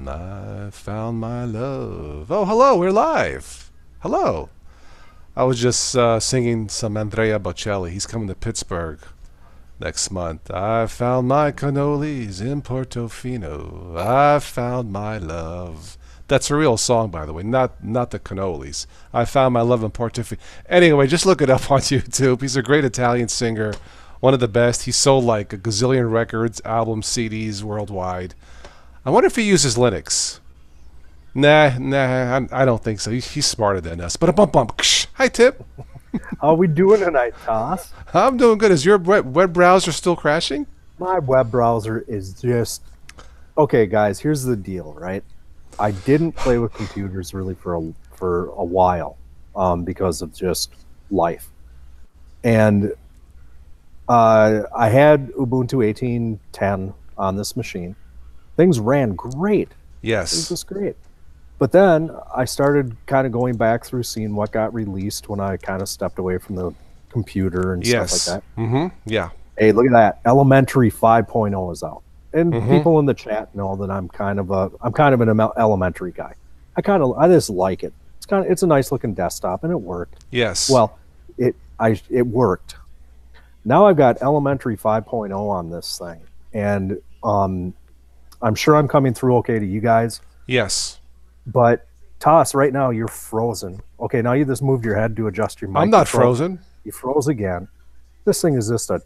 I found my love. Oh, hello, we're live. Hello. I was just singing some Andrea Bocelli. He's coming to Pittsburgh next month. I found my cannolis in Portofino. I found my love. That's a real song, by the way, not the cannolis. I found my love in Portofino. Anyway, just look it up on YouTube. He's a great Italian singer, one of the best. He sold like a gazillion records, albums, CDs worldwide. I wonder if he uses Linux. Nah, I don't think so. He's smarter than us. But a bump bump. Hi, Tip. How we doing tonight, Toss? I'm doing good. Is your web browser still crashing? My web browser is just okay, guys. Here's the deal, right? I didn't play with computers really for a while, because of just life, and I had Ubuntu 18.10 on this machine. Things ran great. It was Yes. just great. But then I started kind of going back through seeing what got released when I kind of stepped away from the computer and stuff like Yes. that. Yeah. Hey, look at that. Elementary 5.0 is out. And Mm-hmm. people in the chat know that I'm kind of an elementary guy. I just like it. It's a nice looking desktop and it worked. Yes. Well, it worked. Now I've got elementary 5.0 on this thing. And I'm sure I'm coming through okay to you guys. Yes. But Toss, right now you're frozen. Okay, now you just moved your head to adjust your mic. I'm not frozen. You froze again. This thing is just I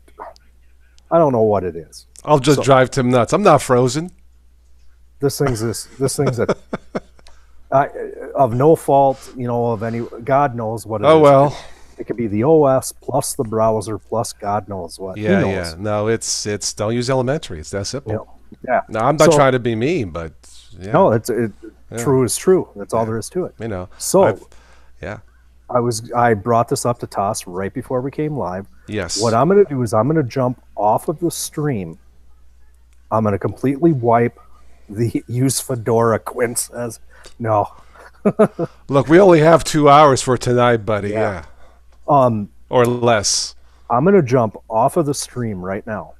don't know what it is. I'll just drive Tim nuts. I'm not frozen. This thing's of no fault, of any. God knows what it is. Oh well. It could be the OS plus the browser plus God knows what. Who Yeah, knows? yeah. No, it's don't use elementary. It's that simple. You know? Yeah. No, I'm not So, trying to be mean, but yeah, no, true is true. That's all there is to it. you know. So Yeah. I brought this up to Toss right before we came live. Yes. What I'm going to do is I'm going to jump off of the stream. I'm going to completely wipe the use Fedora. Quinn says no. Look, we only have 2 hours for tonight, buddy. Yeah. Or less. I'm going to jump off of the stream right now,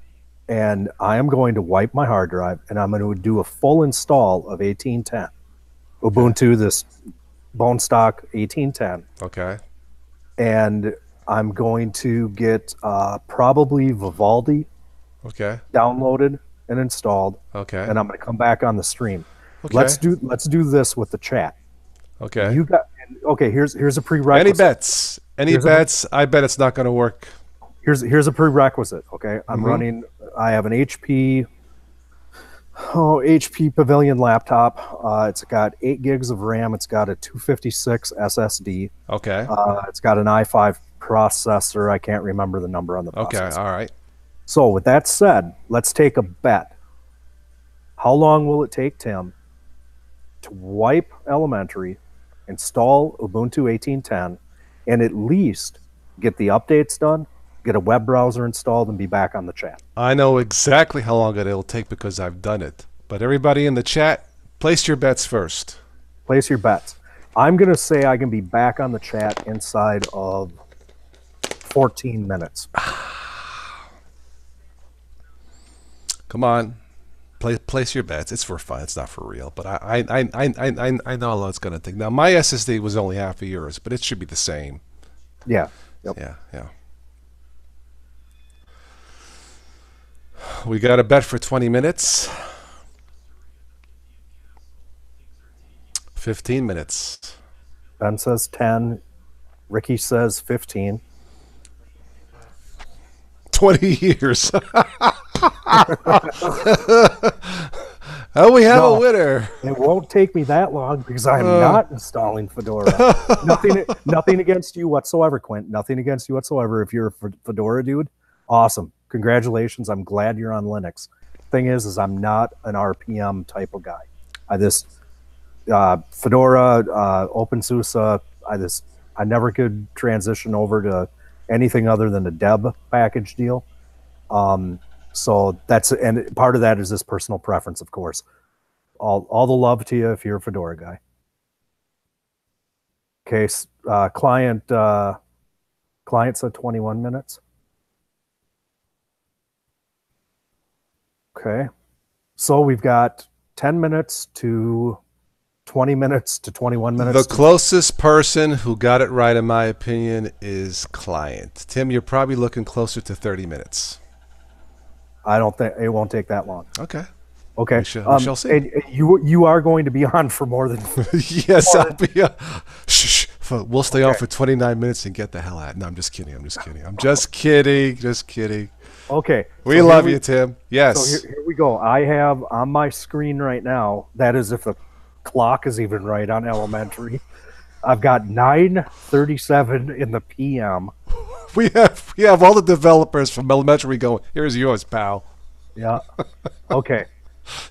and I am going to wipe my hard drive, and I'm going to do a full install of 18.10. Ubuntu, this bone stock 18.10. Okay. And I'm going to get probably Vivaldi Okay. downloaded and installed, Okay. and I'm going to come back on the stream. Okay. Let's do this with the chat. Okay. You got okay. Here's a prerequisite. Any bets? Any Here's bets? I bet it's not going to work. Here's a prerequisite. Okay, I'm running. I have an HP Pavilion laptop. It's got 8 gigs of RAM. It's got a 256 SSD. Okay. It's got an i5 processor. I can't remember the number on the Okay. processor. All right. So with that said, let's take a bet. How long will it take Tim to wipe elementary, install Ubuntu 18.10, and at least get the updates done, get a web browser installed, and be back on the chat? I know exactly how long it'll take because I've done it. But everybody in the chat, place your bets first. Place your bets. I'm going to say I can be back on the chat inside of 14 minutes. Come on. Place your bets. It's for fun. It's not for real. But I know how long it's going to take. Now, my SSD was only half of yours, but it should be the same. Yeah. Yep. Yeah. We got a bet for 20 minutes. 15 minutes. Ben says 10. Ricky says 15. 20 years. Oh, we have a winner. It won't take me that long because I'm not installing Fedora. Nothing against you whatsoever, Quint. Nothing against you whatsoever. If you're a Fedora dude, awesome. Congratulations. I'm glad you're on Linux. Thing is I'm not an RPM type of guy. Fedora, OpenSUSE, I never could transition over to anything other than a deb package deal. So and part of that is this personal preference, of course. All the love to you if you're a Fedora guy. Okay, client said 21 minutes. Okay, so we've got 10 minutes to 20 minutes to 21 minutes. The closest person who got it right, in my opinion, is Client. Tim, you're probably looking closer to 30 minutes. I don't think it won't take that long. Okay. Okay. We shall see. And you are going to be on for more than yes, I'll be. Shh. We'll stay on for 29 minutes and get the hell out. No, I'm just kidding. I'm just kidding. Just kidding. Okay. We love you, Tim. Yes. So here we go. I have on my screen right now, that is if the clock is even right on Elementary, I've got 9:37 in the PM. We have all the developers from Elementary going, here's yours, pal. Yeah. Okay.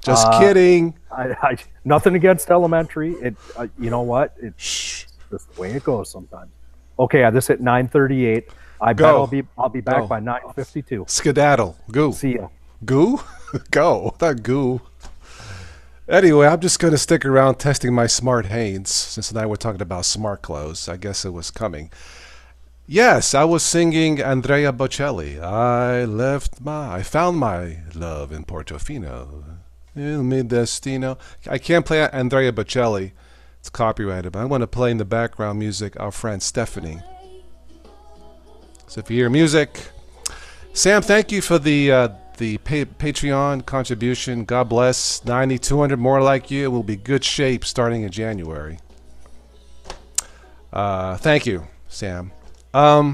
Just kidding. I nothing against Elementary. It you know what? It's just the way it goes sometimes. Okay, this hit 9:38. I bet I'll be back by 9:52. Skedaddle. Goo. See ya. Goo? Go. Not goo. Anyway, I'm just going to stick around testing my smart Hanes, since tonight we're talking about smart clothes. I guess it was coming. Yes, I was singing Andrea Bocelli. I found my love in Portofino. Il mi destino. I can't play Andrea Bocelli. It's copyrighted, but I want to play in the background music our friend Stephanie. So if you hear music, Sam, thank you for the Patreon contribution. God bless. 90, 200 more like you. We'll be good shape starting in January. Thank you, Sam. Yeah,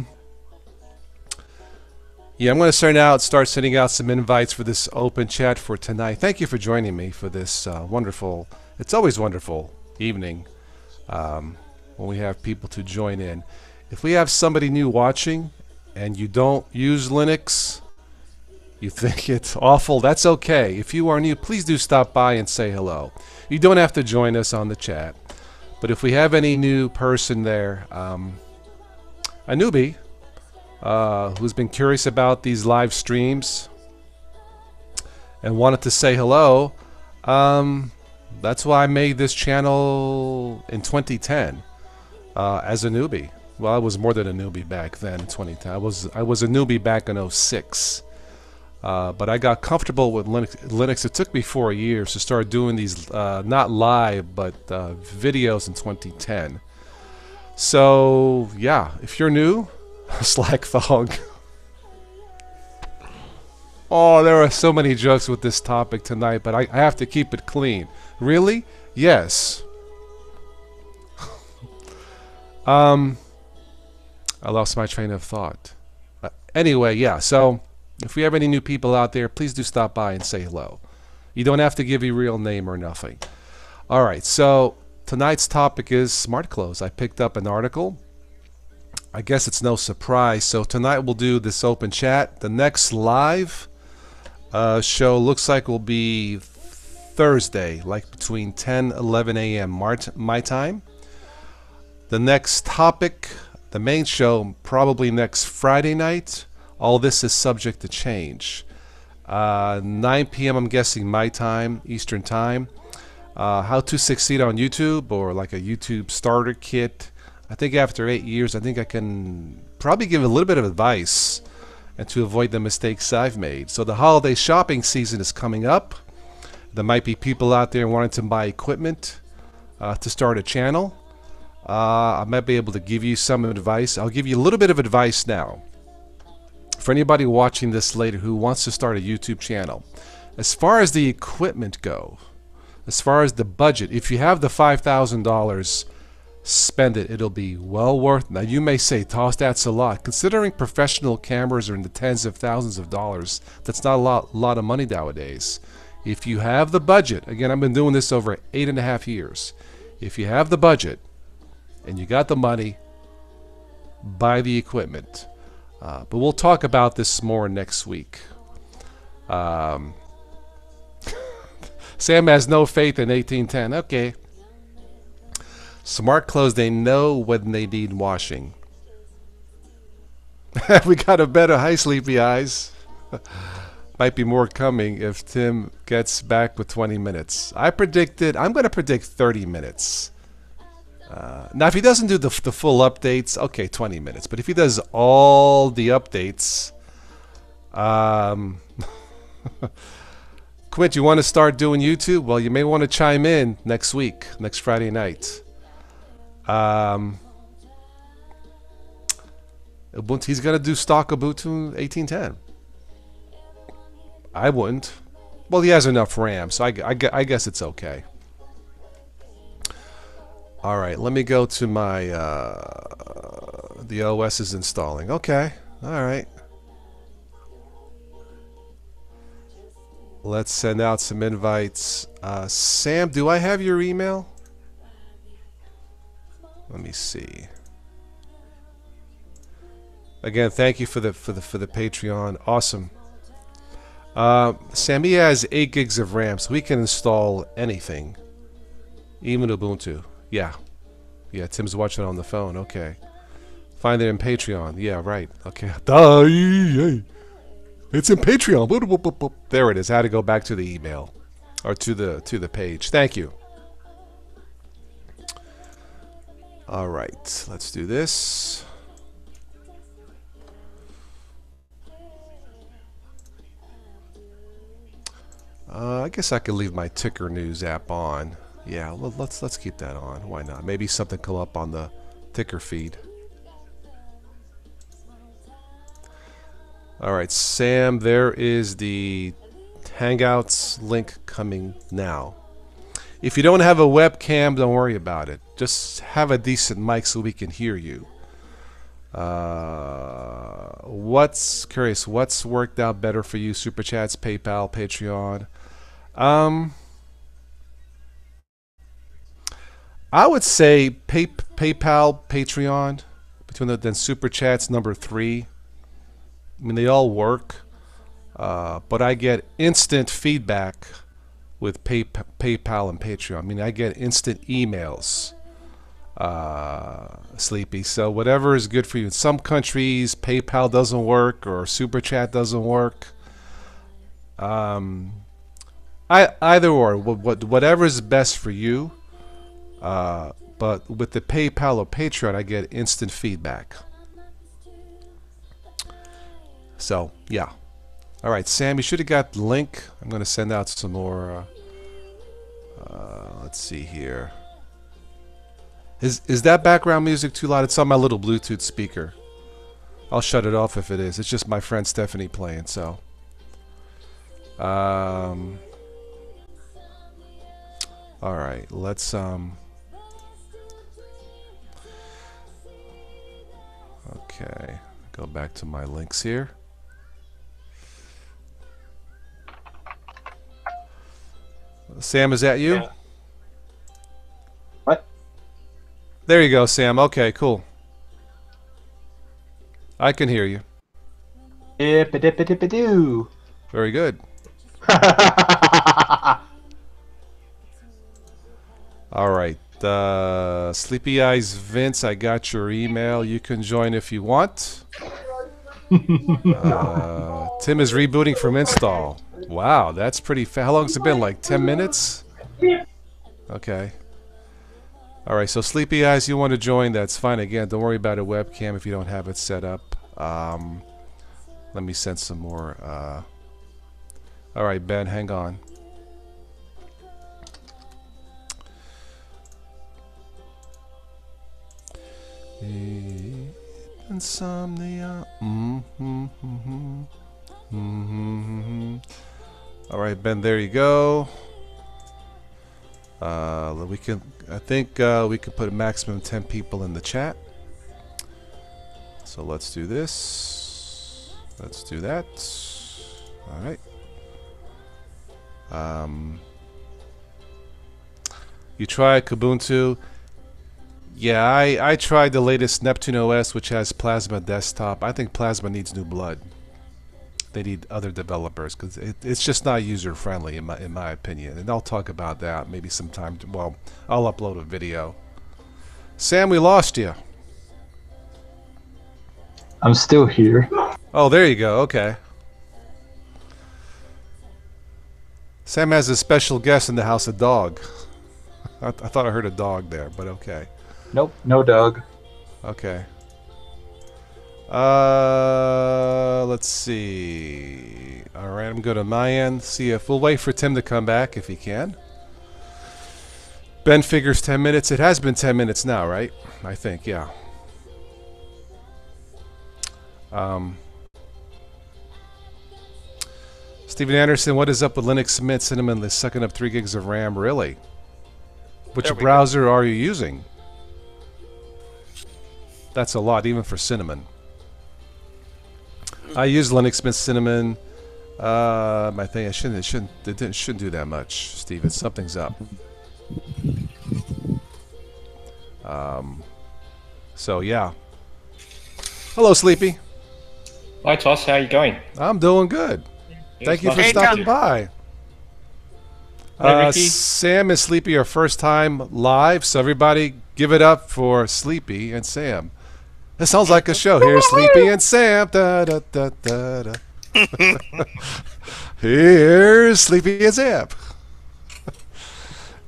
I'm going to start sending out some invites for this open chat for tonight. Thank you for joining me for this wonderful, it's always wonderful evening when we have people to join in. If we have somebody new watching and you don't use Linux, you think it's awful, that's okay. If you are new, please do stop by and say hello. You don't have to join us on the chat. But if we have any new person there, a newbie, who's been curious about these live streams and wanted to say hello, that's why I made this channel in 2010 as a newbie. Well, I was more than a newbie back then in 2010. I was a newbie back in 06. But I got comfortable with Linux. It took me 4 years to start doing these, not live, but videos in 2010. So, yeah, if you're new, Slack Thong. Oh, there are so many jokes with this topic tonight, but I have to keep it clean. Really? Yes. I lost my train of thought. Anyway, yeah, so if we have any new people out there, please do stop by and say hello. You don't have to give your real name or nothing. All right, so tonight's topic is smart clothes. I picked up an article. I guess it's no surprise. So tonight we'll do this open chat. The next live show looks like will be Thursday, like between 10 11 a.m. my time. The next topic, the main show, probably next Friday night. All this is subject to change. 9 p.m. I'm guessing my time, Eastern time. How to succeed on YouTube, or like a YouTube starter kit. I think after 8 years, I think I can probably give a little bit of advice and to avoid the mistakes I've made. So the holiday shopping season is coming up. There might be people out there wanting to buy equipment to start a channel. I might be able to give you some advice. I'll give you a little bit of advice now. For anybody watching this later who wants to start a YouTube channel, as far as the equipment go, as far as the budget, if you have the $5,000, spend it. It'll be well worth it. Now you may say, Toss, that's a lot. Considering professional cameras are in the tens of thousands of dollars, that's not a lot of money nowadays. If you have the budget, again, I've been doing this over 8.5 years. If you have the budget and you got the money, buy the equipment. But we'll talk about this more next week. Sam has no faith in 1810. Okay. Smart clothes, they know when they need washing. We got a better Hi, Sleepy Eyes. Might be more coming if Tim gets back with 20 minutes. I'm going to predict 30 minutes. Now, if he doesn't do the full updates, okay, 20 minutes. But if he does all the updates, Quint, you want to start doing YouTube? Well, you may want to chime in next week, next Friday night. Ubuntu, he's going to do stock Ubuntu 18.10. I wouldn't. Well, he has enough RAM, so I guess it's okay. All right, let me go to my... the OS is installing. Okay, all right. Let's send out some invites. Sam, do I have your email? Let me see. Again, thank you for the Patreon. Awesome. Sam, he has 8 gigs of RAM, so we can install anything, even Ubuntu. Yeah, Tim's watching on the phone. Okay, find it in Patreon. Yeah, right. Okay. It's in Patreon. There it is. I had to go back to the email, or to the page. Thank you. All right, let's do this. I guess I could leave my Ticker News app on. Yeah, let's keep that on. Why not? Maybe something come up on the Ticker feed. All right, Sam, there is the Hangouts link coming now. If you don't have a webcam, don't worry about it. Just have a decent mic so we can hear you. What's worked out better for you? Super Chats, PayPal, Patreon. I would say PayPal, Patreon, then Super Chats number 3. I mean, they all work, but I get instant feedback with PayPal and Patreon. I mean, I get instant emails, Sleepy. So whatever is good for you. In some countries, PayPal doesn't work or Super Chat doesn't work. Either or, whatever is best for you. But with the PayPal or Patreon, I get instant feedback. So, yeah. All right, Sam, you should have got the link. I'm going to send out some more. Let's see here. Is that background music too loud? It's on my little Bluetooth speaker. I'll shut it off if it is. It's just my friend Stephanie playing, so. All right, let's okay, go back to my links here. Sam, is that you? Yeah. What? There you go, Sam. Okay, cool. I can hear you. Dip-a-dip-a-dip-a-doo. Very good. All right. Sleepy Eyes Vince, I got your email. You can join if you want. Tim is rebooting from install. Wow, that's pretty fast. How long has it been? Like 10 minutes? Okay. All right, so Sleepy Eyes, you want to join, that's fine. Again, don't worry about a webcam if you don't have it set up. Let me send some more. All right, Ben, hang on. Insomnia. All right, Ben, there you go. We can. I think we can put a maximum 10 people in the chat. So let's do this. Let's do that. All right. You tried Kubuntu. Yeah, I tried the latest Neptune OS, which has Plasma Desktop. I think Plasma needs new blood. They need other developers because it's just not user friendly in my opinion. And I'll talk about that maybe sometime. Well, I'll upload a video. Sam, we lost you. I'm still here. Oh, there you go. Okay. Sam has a special guest in the house, a dog. I thought I heard a dog there, but okay. Nope, no dog. Okay. Let's see. All right, I'm going to my end. See if we'll wait for Tim to come back if he can. Ben figures 10 minutes. It has been 10 minutes now, right? I think, yeah. Steven Anderson, what is up with Linux Mint Cinnamon? Is sucking up 3 gigs of RAM, really? Which browser are you using? That's a lot, even for Cinnamon. I use Linux Mint Cinnamon. I think it shouldn't do that much, Steven. Something's up. So yeah. Hello, Sleepy. Hi, Toss. How are you going? I'm doing good. Thank you for stopping by. Sam and Sleepy are first time live, so everybody give it up for Sleepy and Sam. It sounds like a show. Here's Sleepy and Sam. Da, da, da, da, da. Here's Sleepy and Sam.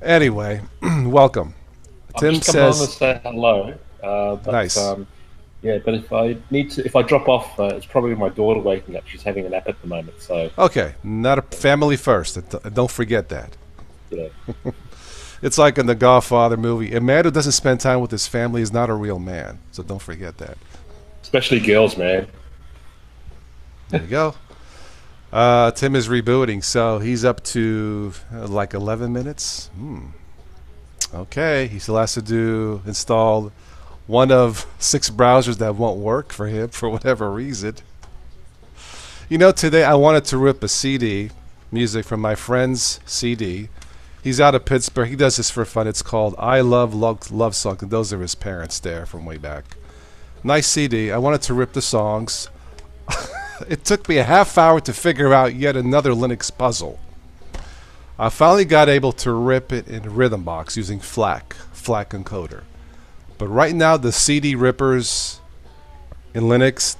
Anyway, welcome. Tim says, to say hello. But, nice. Yeah, but if I drop off, it's probably my daughter waking up. She's having a nap at the moment, so. Okay, not a family first. Don't forget that. Yeah. It's like in the Godfather movie. A man who doesn't spend time with his family is not a real man. So don't forget that. Especially girls, man. There you go. Tim is rebooting, so he's up to like 11 minutes. Okay, he still has to install one of 6 browsers that won't work for him for whatever reason. You know, today I wanted to rip a CD, music from my friend's CD. He's out of Pittsburgh. He does this for fun. It's called I Love Song. And those are his parents there from way back. Nice CD. I wanted to rip the songs. It took me a half hour to figure out yet another Linux puzzle. I finally got able to rip it in Rhythmbox using FLAC encoder. But right now the CD rippers in Linux,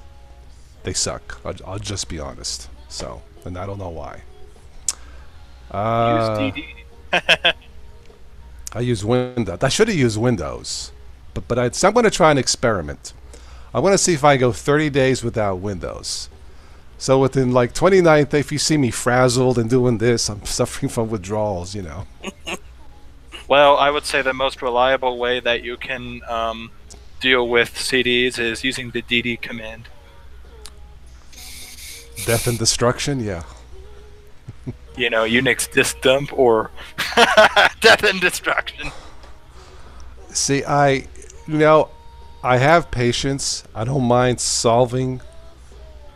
they suck. I'll just be honest. So, and I don't know why. Use DD. I use Windows. I should have used Windows, but I'm going to try an experiment. I want to see if I can go 30 days without Windows. So within like 29th, if you see me frazzled and doing this, I'm suffering from withdrawals, you know. Well, I would say the most reliable way that you can deal with CDs is using the DD command. Death and destruction, yeah. You know, Unix disk dump or death and destruction. See, I have patience. I don't mind solving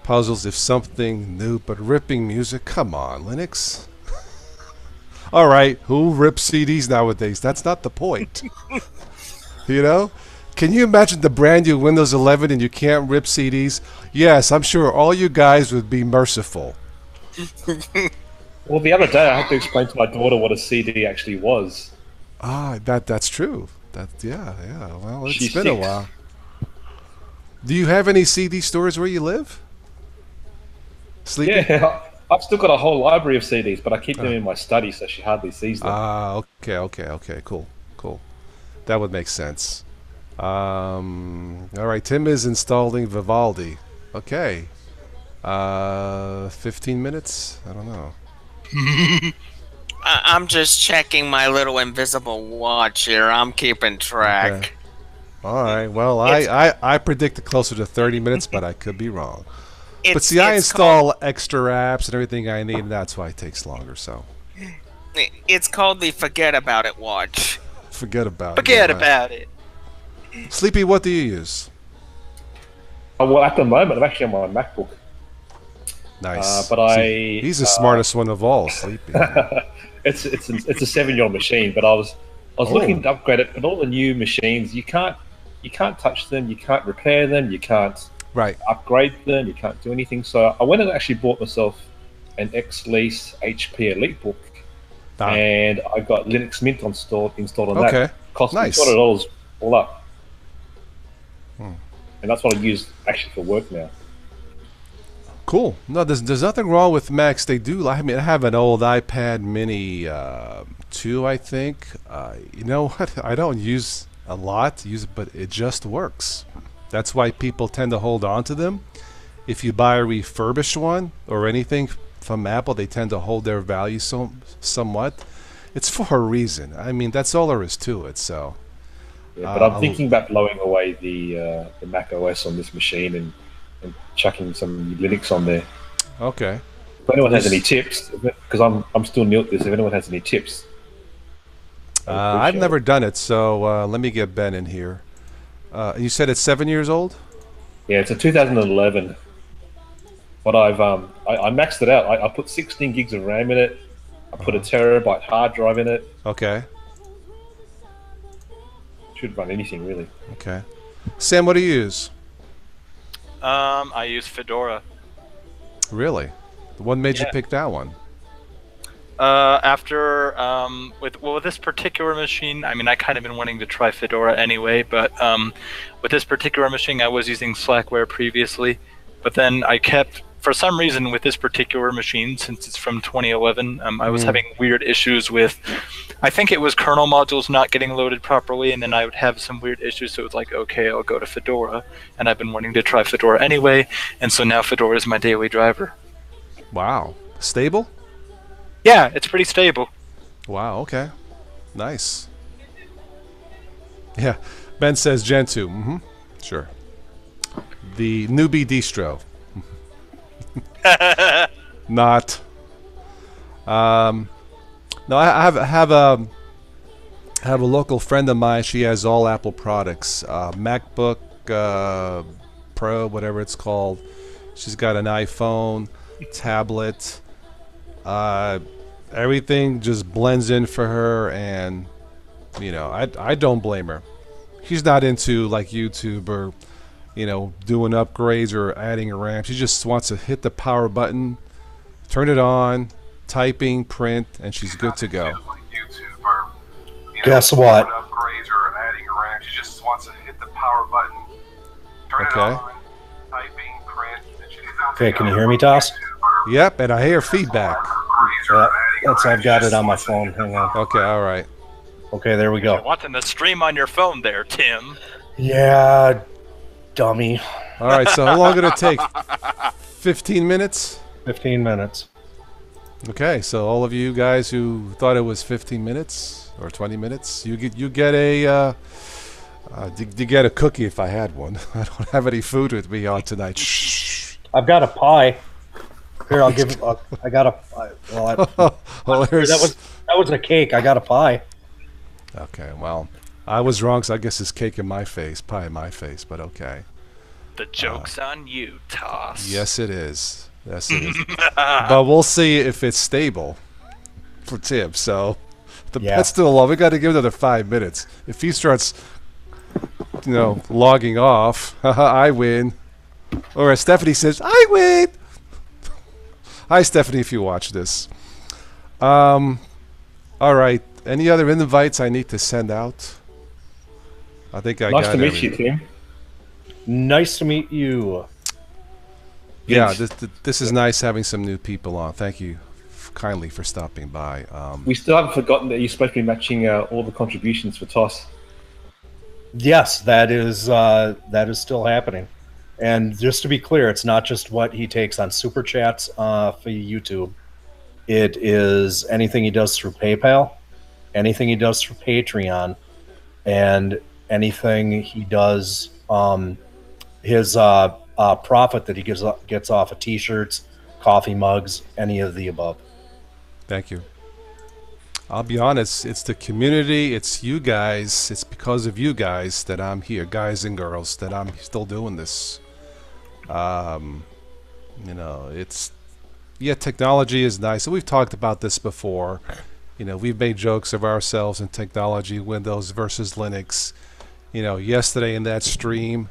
puzzles if something new, but ripping music, come on, Linux. All right, who rips CDs nowadays? That's not the point. You know? Can you imagine the brand new Windows 11 and you can't rip CDs? Yes, I'm sure all you guys would be merciful. Well, the other day I had to explain to my daughter what a CD actually was. Ah, that's true. Yeah. Well, it's She's been a 6. while. Do you have any CD stores where you live? Sleepy? Yeah, I've still got a whole library of CDs, but I keep them in my study, so she hardly sees them. Ah, okay, cool. That would make sense. All right, Tim is installing Vivaldi. Okay. 15 minutes? I don't know. I'm just checking my little invisible watch here. I'm keeping track. Okay. All right. Well, I predicted closer to 30 minutes, but I could be wrong. But see, I install extra apps and everything I need, and that's why it takes longer. So it's called the Forget About It watch. Forget about it. Sleepy, what do you use? Oh, well, at the moment, I'm actually on my MacBook. Nice. But he's the smartest one of all, Sleepy. it's a 7-year-old machine, but I was looking to upgrade it. But all the new machines, you can't touch them, you can't repair them, you can't upgrade them, you can't do anything. So I went and actually bought myself an X-Lease HP EliteBook, and I got Linux Mint installed on that. Cost me $200 all up. And that's what I use actually for work now. Cool. No, there's nothing wrong with Macs. They do. I mean, I have an old iPad Mini 2, I think. You know what? I don't use a lot, but it just works. That's why people tend to hold on to them. If you buy a refurbished one or anything from Apple, they tend to hold their value somewhat. It's for a reason. I mean, that's all there is to it. So, yeah, but I'm thinking about blowing away the Mac OS on this machine and chucking some Linux on there. Okay. If anyone has any tips, because I'm still new at this. If anyone has any tips, I've never done it. So let me get Ben in here. You said it's 7 years old? Yeah, it's a 2011. But I maxed it out. I put 16 gigs of RAM in it. I put a terabyte hard drive in it. Okay. Should run anything really. Okay. Sam, what do you use? I use Fedora. Really? What made you pick that one? With this particular machine, I mean, I kind of been wanting to try Fedora anyway, but with this particular machine, I was using Slackware previously, but then I kept, for some reason, with this particular machine, since it's from 2011, I was having weird issues with, I think it was kernel modules not getting loaded properly, and then I would have some weird issues, so it was like, okay, I'll go to Fedora, and I've been wanting to try Fedora anyway, and so now Fedora is my daily driver. Wow. Stable? Yeah, it's pretty stable. Wow, okay. Nice. Yeah. Ben says Gentoo. Mm-hmm. Sure. The newbie distro. Not. No, I have a local friend of mine. She has all Apple products. MacBook Pro, whatever it's called. She's got an iPhone, tablet. Everything just blends in for her, and you know, I don't blame her. She's not into like YouTube or, you know, doing upgrades or adding a RAM. She just wants to hit the power button, turn it on, typing, print, and she's good to go. Guess what? Okay. Okay, can you hear me, Toss? Yep, and I hear feedback. I've got it on my phone. Hang on. Okay, all right. Okay, there we You're go. watching the stream on your phone there, Tim. Yeah, dummy. All right, so how long did it take? 15 minutes? 15 minutes. Okay, so all of you guys who thought it was 15 minutes or 20 minutes, you get a cookie if I had one. I don't have any food with me on tonight. Shh. I've got a pie. Here, I'll give. I got a. That was a cake. I got a pie. Okay, well, I was wrong. So I guess it's cake in my face, pie in my face. But okay. The joke's on you, Toss. Yes, it is. Yes, it is. But we'll see if it's stable for Tim. So that's still long. We got to give another 5 minutes. If he starts, you know, logging off, I win. Or as Stephanie says, I win. Hi, Stephanie, if you watch this. All right. Any other invites I need to send out? I think I got Nice to meet you, Tim. Nice to meet you. Yeah, this is nice having some new people on. Thank you kindly for stopping by. We still haven't forgotten that you're supposed to be matching all the contributions for Toss. Yes, that is still happening. And just to be clear, it's not just what he takes on Super Chats for YouTube. It is anything he does through PayPal, anything he does through Patreon, and anything he does, his profit that he gets off of T-shirts, coffee mugs, any of the above. Thank you. I'll be honest, it's the community, it's you guys, it's because of you guys that I'm here, guys and girls, that I'm still doing this. You know, technology is nice. And we've talked about this before. You know, we've made jokes of ourselves and technology, Windows versus Linux. You know, yesterday in that stream,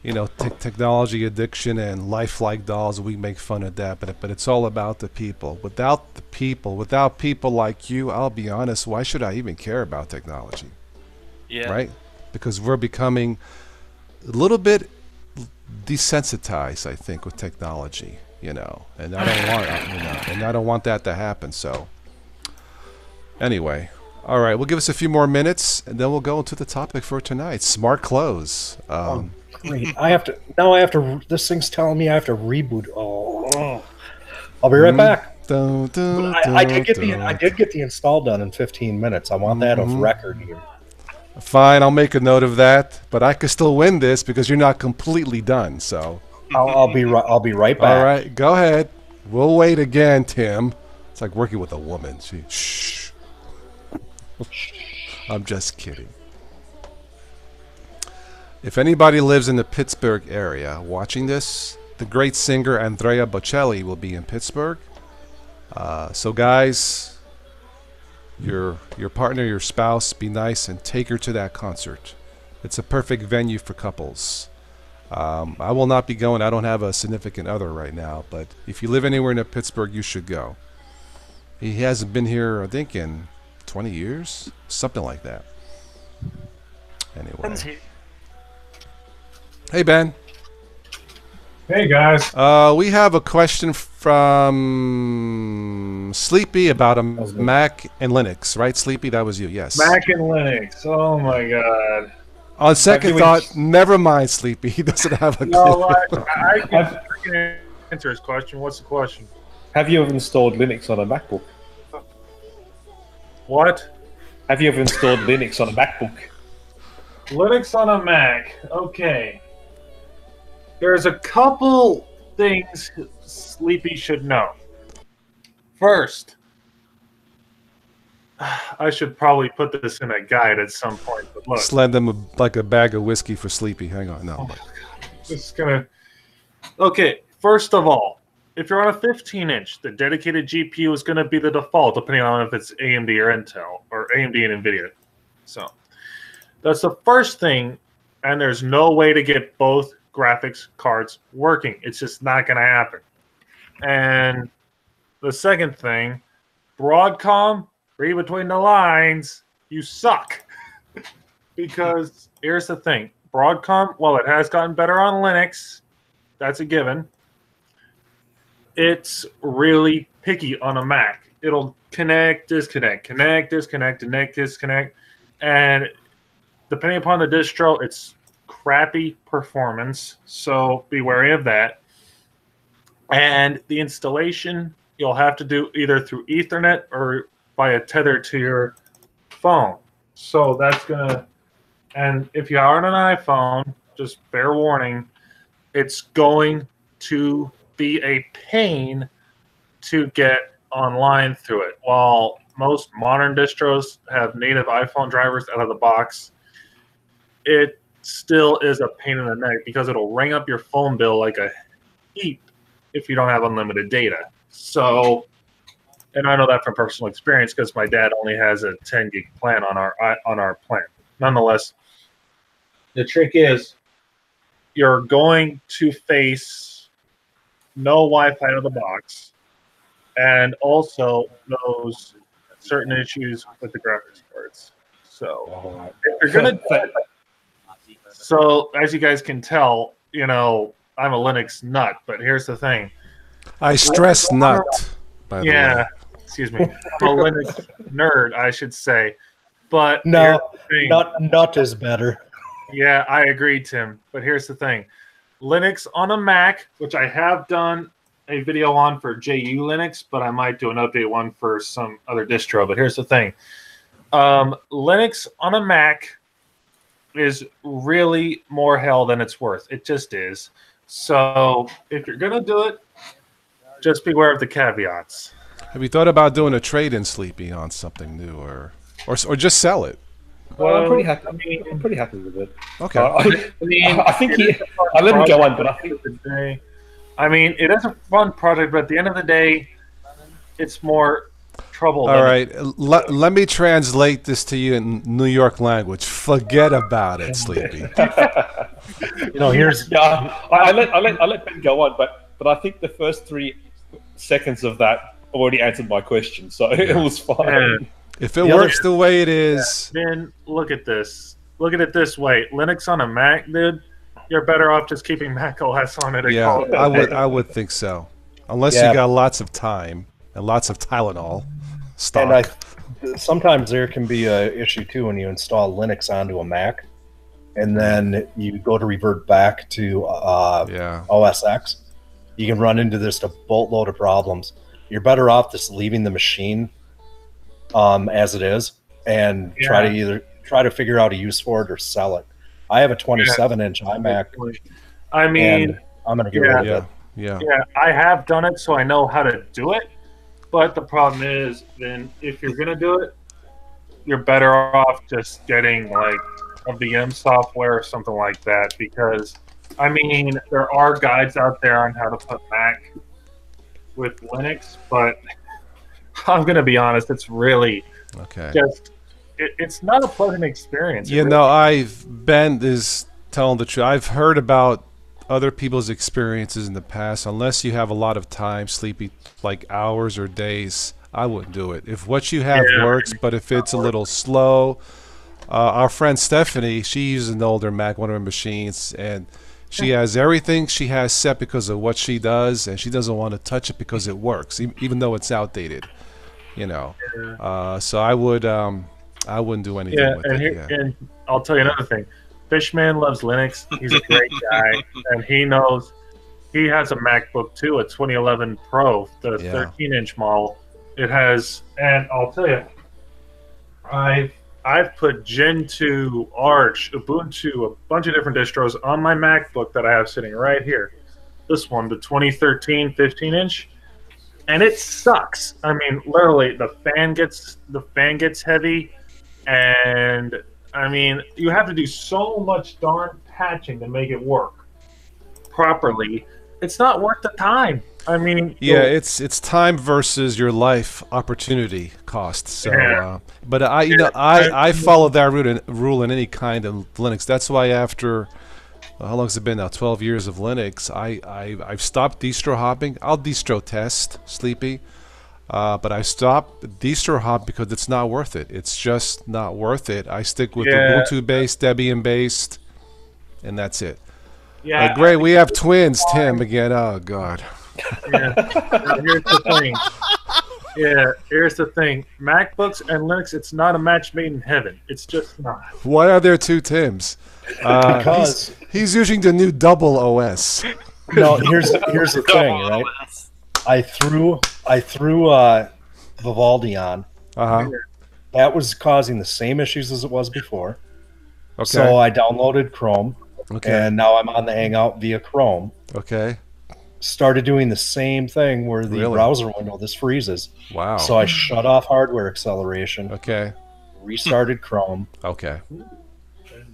you know, technology addiction and lifelike dolls, we make fun of that, but it's all about the people. Without the people, without people like you, I'll be honest, why should I even care about technology? Yeah. Right? Because we're becoming a little bit desensitized, I think, with technology, you know, and I don't want that to happen. So anyway, all right, we'll give us a few more minutes and then we'll go into the topic for tonight, smart clothes. Great. I have to. This thing's telling me I have to reboot. Oh. I'll be right back. I did get the install done in 15 minutes. I want that of record here. Fine, I'll make a note of that. But I could still win this because you're not completely done. So I'll be right back. All right, go ahead. We'll wait again, Tim. It's like working with a woman. Shh. I'm just kidding. If anybody lives in the Pittsburgh area watching this, the great singer Andrea Bocelli will be in Pittsburgh. So guys, your partner, your spouse, be nice and take her to that concert. It's a perfect venue for couples. I will not be going. I don't have a significant other right now, but if you live anywhere in Pittsburgh, you should go. He hasn't been here, I think, in 20 years, something like that. Anyway. Hey, Ben. Hey, guys. We have a question from Sleepy about a Mac and Linux, right, Sleepy? That was you, yes. Mac and Linux. Oh my God. On second thought, never mind, Sleepy. He doesn't have a clue. No, I can answer his question. What's the question? Have you ever installed Linux on a MacBook? What? Have you ever installed Linux on a MacBook? Linux on a Mac. Okay. There's a couple things Sleepy should know. First, I should probably put this in a guide at some point. But look, lend them like a bag of whiskey for Sleepy. Hang on, no. Oh my God. This is gonna. Okay, first of all, if you're on a 15-inch, the dedicated GPU is going to be the default, depending on if it's AMD or Intel, or AMD and NVIDIA. So that's the first thing, and there's no way to get both graphics cards working. It's just not going to happen. And the second thing, Broadcom, read between the lines, you suck. Because here's the thing, Broadcom, while it has gotten better on Linux, that's a given, it's really picky on a Mac. It'll connect, disconnect, connect, disconnect, connect, disconnect. And depending upon the distro, it's crappy performance. So be wary of that. And the installation, you'll have to do either through Ethernet or by a tether to your phone. So that's going to, and if you are on an iPhone, just fair warning, it's going to be a pain to get online through it. While most modern distros have native iPhone drivers out of the box, it still is a pain in the neck because it'll ring up your phone bill like a heap if you don't have unlimited data. So, and I know that from personal experience because my dad only has a 10 gig plan on our plan. Nonetheless, the trick is you're going to face no Wi-Fi out of the box, and also those certain issues with the graphics cards. So if you're gonna, so as you guys can tell, you know, I'm a Linux nut. But here's the thing: I stress nut. By the way. Excuse me, I'm a Linux nerd, I should say. But no, nut is better. Yeah, I agree, Tim. But here's the thing. Linux on a Mac, which I have done a video on for JU Linux, but I might do an update one for some other distro. But here's the thing. Linux on a Mac is really more hell than it's worth. It just is. So if you're going to do it, just beware of the caveats. Have you thought about doing a trade-in, Sleepy, on something new, or just sell it? Well, I'm pretty happy. I mean, I'm pretty happy with it. Okay. I think I let him go on, but I think I mean, it is a fun project, but at the end of the day, it's more trouble. All right, let me translate this to you in New York language. Forget about it, Sleepy. You know, here's I let Ben go on, but I think the first 3 seconds of that already answered my question, so it was fine. If it works the way it is, then look at this. Look at it this way: Linux on a Mac, dude. You're better off just keeping Mac OS on it. Yeah, I would think so. Unless you got lots of time and lots of Tylenol stock. And sometimes there can be an issue too when you install Linux onto a Mac. and then you go to revert back to Yeah. OS X, you can run into just a boatload of problems. You're better off just leaving the machine as it is and try to figure out a use for it or sell it. I have a 27-inch iMac. I mean, and I'm going to get rid of it. Yeah, I have done it, so I know how to do it. But the problem is, then if you're going to do it, you're better off just getting like a VM software or something like that. Because, I mean, there are guides out there on how to put Mac with Linux, but I'm going to be honest, it's really just, it's not a pleasant experience. You know, Ben is telling the truth. I've heard about other people's experiences in the past. Unless you have a lot of time, sleepy, like hours or days, I wouldn't do it. If what you have works, but if it's a little slow, our friend Stephanie, she uses an older Mac, one of her machines, and she has everything she has set because of what she does, and she doesn't want to touch it because it works, even though it's outdated. You know, so I wouldn't do anything with it. And I'll tell you another thing. Fishman loves Linux. He's a great guy, and he knows. He has a MacBook too, a 2011 Pro, the 13-inch model. It has, and I'll tell you, I've put Gentoo, Arch, Ubuntu, a bunch of different distros on my MacBook that I have sitting right here. This one, the 2013 15-inch, and it sucks. I mean, literally, the fan gets heavy, and I mean, you have to do so much darn patching to make it work properly. It's not worth the time. I mean, it's time versus your life opportunity cost. So, but I follow that rule in any kind of Linux. That's why after how long has it been now? 12 years of Linux. I've stopped distro hopping. I'll distro test Sleepy. But I stopped distro hop because it's not worth it. It's just not worth it. I stick with Ubuntu-based, Debian-based, and that's it. Yeah. Great, we have twins, Tim, again. Oh, God. Here's the thing. Here's the thing. MacBooks and Linux, it's not a match made in heaven. It's just not. Why are there two Tims? Because he's using the new double OS. No, here's the thing, right? I threw Vivaldi on. That was causing the same issues as it was before. Okay. So I downloaded Chrome. Okay. And now I'm on the Hangout via Chrome. Okay. Started doing the same thing where the browser window this freezes. Wow. So I shut off hardware acceleration. Okay. Restarted Chrome. Okay.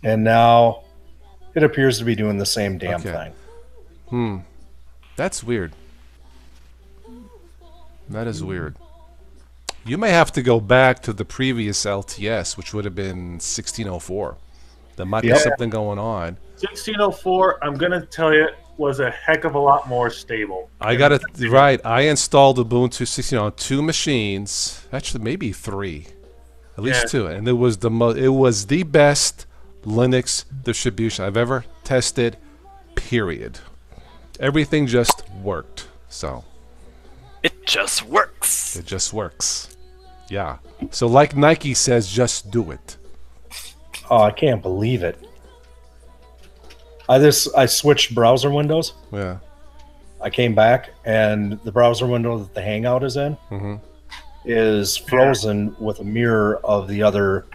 And now it appears to be doing the same damn thing. That's weird. That is weird. You may have to go back to the previous LTS, which would have been 1604. There might be something going on. 1604, I'm going to tell you, was a heck of a lot more stable. I got it right. I installed Ubuntu 16 on 2 machines, actually maybe 3, at least 2, and it was the best Linux distribution I've ever tested. Period. Everything just worked. So. It just works. It just works. Yeah. So like Nike says, just do it. Oh, I can't believe it. I switched browser windows. Yeah. I came back, and the browser window that the Hangout is in is frozen with a mirror of the other.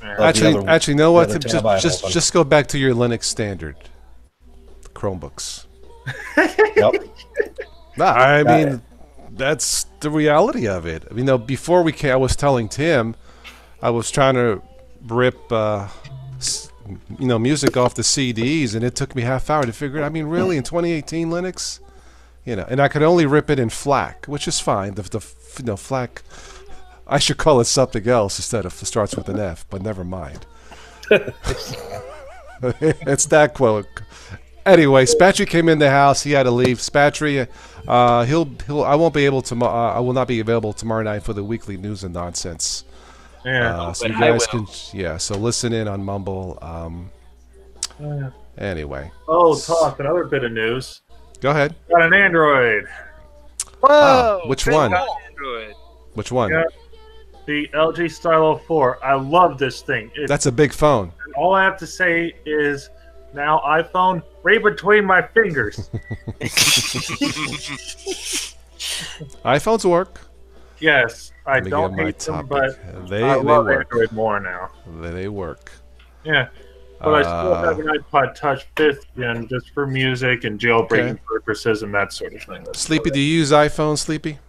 Actually, you know what? Just go back to your Linux standard Chromebooks. Yep. Nah, I mean, that's the reality of it. I mean, before we came, I was telling Tim, I was trying to rip, music off the CDs, and it took me half hour to figure it out. I mean, really, in 2018 Linux, and I could only rip it in FLAC, which is fine. The FLAC, I should call it something else instead of starts with an F, but never mind. It's that quote. Anyway, Spatry came in the house. He had to leave. Spatry, I won't be able to. I will not be available tomorrow night for the weekly news and nonsense. Yeah, so you guys can. Yeah, so listen in on Mumble. Anyway. Oh, talk another bit of news. Go ahead. Got an Android. Whoa! Which one? Android. Which one? Yeah, the LG Stylo 4. I love this thing. That's a big phone. all I have to say is now iPhone, right between my fingers. iPhones work. Yes, I Let me don't get my hate them, topic. but They I love work. Android more now. They work. Yeah, but I still have an iPod Touch 5th gen just for music and jailbreaking purposes and that sort of thing. Sleepy, do you use iPhone, Sleepy?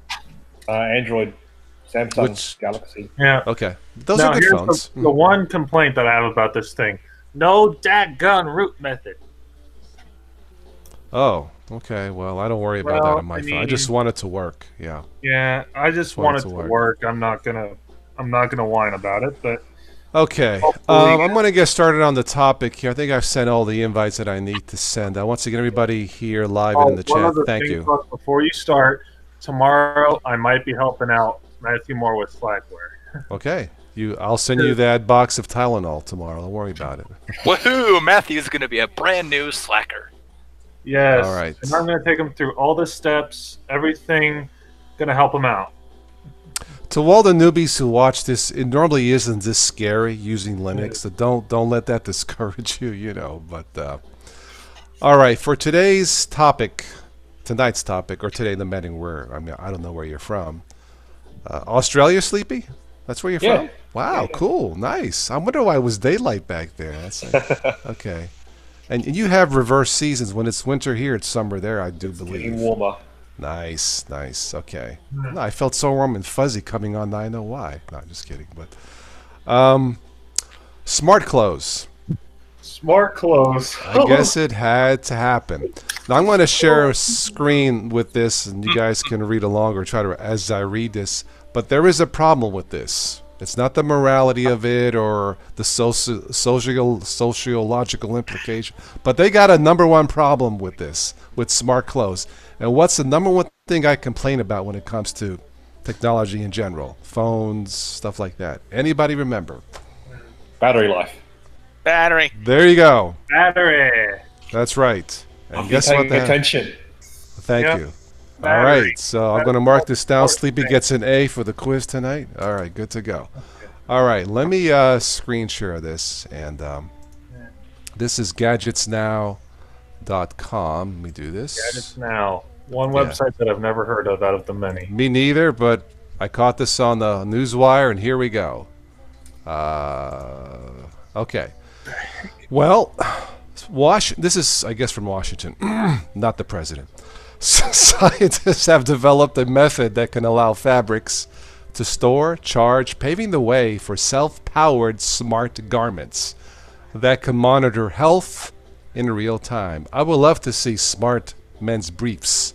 Android, Samsung, Galaxy. Yeah. Okay. Those now, are good here's phones. The one complaint that I have about this thing. No dadgun root method. Oh, okay. Well, I don't worry about that on my phone. I just want it to work. Yeah. Yeah, I just want it to work. I'm not gonna whine about it, but okay. I'm gonna get started on the topic here. I think I've sent all the invites that I need to send. Once again, everybody here live and in the chat, thank you. Before you start, tomorrow I might be helping out Matthew Moore with Slackware. Okay. I'll send you that box of Tylenol tomorrow. Don't worry about it. Woohoo! Matthew's gonna be a brand new slacker. Yes. All right. And I'm going to take him through all the steps, everything, going to help him out. To all the newbies who watch this, it normally isn't this scary using Linux, so don't let that discourage you, you know. But all right, for tonight's topic, or today in the meeting, I don't know where you're from. Australia, Sleepy? That's where you're from? Wow, cool, nice. I wonder why it was daylight back there. That's okay. And you have reverse seasons. When it's winter here, it's summer there, I do believe. Getting warmer. Nice. Okay. No, I felt so warm and fuzzy coming on. I know why. No, just kidding. But smart clothes. Smart clothes. I guess it had to happen. Now I'm going to share a screen with this, and you guys can read along or try to as I read this. But there is a problem with this. It's not the morality of it or the sociological implication, but they got a number one problem with this, with smart clothes. And what's the number one thing I complain about when it comes to technology in general? Phones, stuff like that. Anybody remember? Battery life. Battery. There you go. Battery. That's right. And guess what? Attention. Thank you. Battery. All right, so I'm going to mark this down. Sleepy gets an A for the quiz tonight. All right, good to go. All right, let me screen share this. And this is gadgetsnow.com. Let me do this. Gadgets Now. One website that I've never heard of out of the many. Me neither, but I caught this on the Newswire, and here we go. Okay. Well, this is, I guess, from Washington, not the president. Scientists have developed a method that can allow fabrics to store, charge, paving the way for self-powered smart garments that can monitor health in real time. I would love to see smart men's briefs,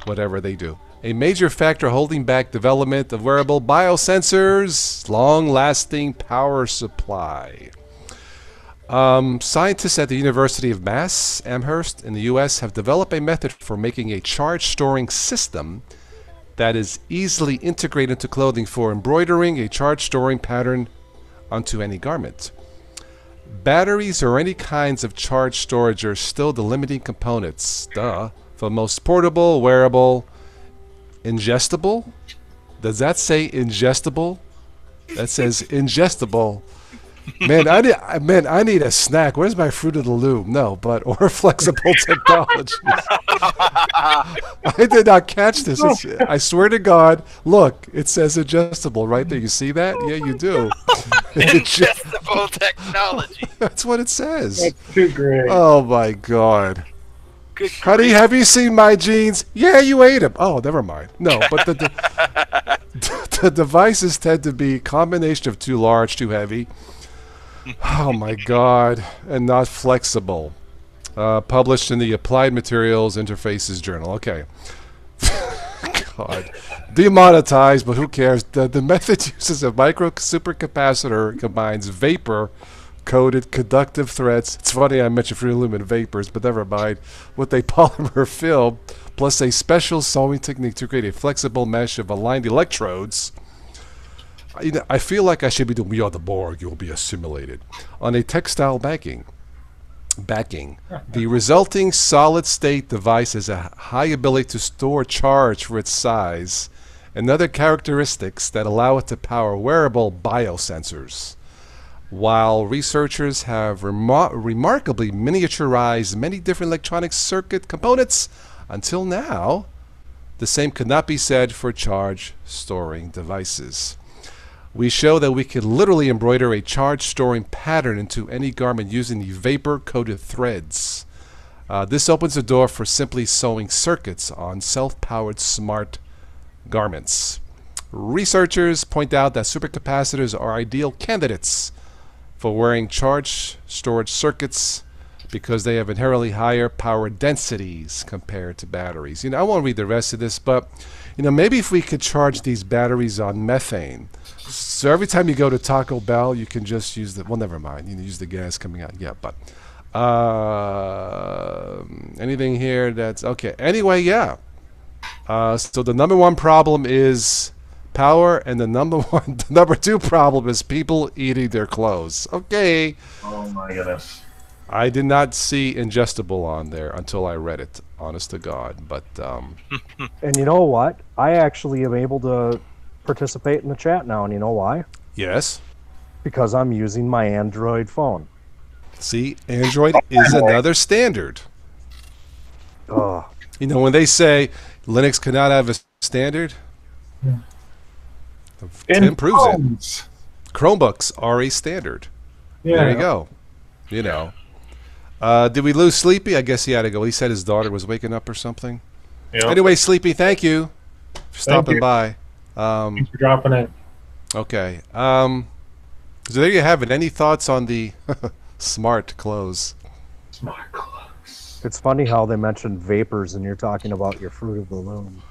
whatever they do. A major factor holding back development of wearable biosensors, long-lasting power supply. Scientists at the University of Mass Amherst in the U.S. have developed a method for making a charge-storing system that is easily integrated into clothing for embroidering a charge-storing pattern onto any garment. Batteries or any kinds of charge storage are still the limiting components. For the most portable, wearable, ingestible. Does that say ingestible? That says ingestible. Man, I need a snack. Where's my Fruit of the Loom? No, but or flexible technology. I did not catch this. I swear to God, look, it says adjustable right there. You see that? Yeah, you do. Adjustable technology. That's what it says. That's too great. Oh my God. Honey, have you seen my jeans? Yeah, you ate them. Oh, never mind. No, but the devices tend to be a combination of too large, too heavy. Oh my God, and not flexible. Published in the Applied Materials Interfaces Journal. Okay. God. Demonetized, but who cares? The method uses a micro supercapacitor, combines vapor-coated conductive threads. It's funny I mentioned Fruit of the Loom and vapors, but never mind. With a polymer film, plus a special sewing technique to create a flexible mesh of aligned electrodes. I feel like I should be doing, we are the Borg, you'll be assimilated, on a textile backing. The resulting solid-state device has a high ability to store charge for its size and other characteristics that allow it to power wearable biosensors. While researchers have remarkably miniaturized many different electronic circuit components, until now, the same could not be said for charge storing devices. We show that we could literally embroider a charge storing pattern into any garment using the vapor coated threads. This opens the door for simply sewing circuits on self-powered smart garments. Researchers point out that supercapacitors are ideal candidates for wearing charge storage circuits because they have inherently higher power densities compared to batteries. I won't read the rest of this, but maybe if we could charge these batteries on methane, so every time you go to Taco Bell, you can just use the, well, never mind, use the gas coming out. Yeah, but anything here that's okay. Anyway, yeah. So the number one problem is power, and the number two problem is people eating their clothes. Okay. Oh my goodness. I did not see ingestible on there until I read it, honest to God. But and you know what? I actually am able to participate in the chat now, and you know why? Yes. Because I'm using my Android phone. See, Android is another standard. When they say Linux cannot have a standard, Tim proves it. Chromebooks are a standard. Yeah. There you go. Did we lose Sleepy? I guess he had to go. He said his daughter was waking up or something. Yep. Anyway, Sleepy, thank you for stopping by. Thanks for dropping it. Okay. So there you have it. Any thoughts on the smart clothes? Smart clothes. It's funny how they mentioned vapors and you're talking about your Fruit of the Loom.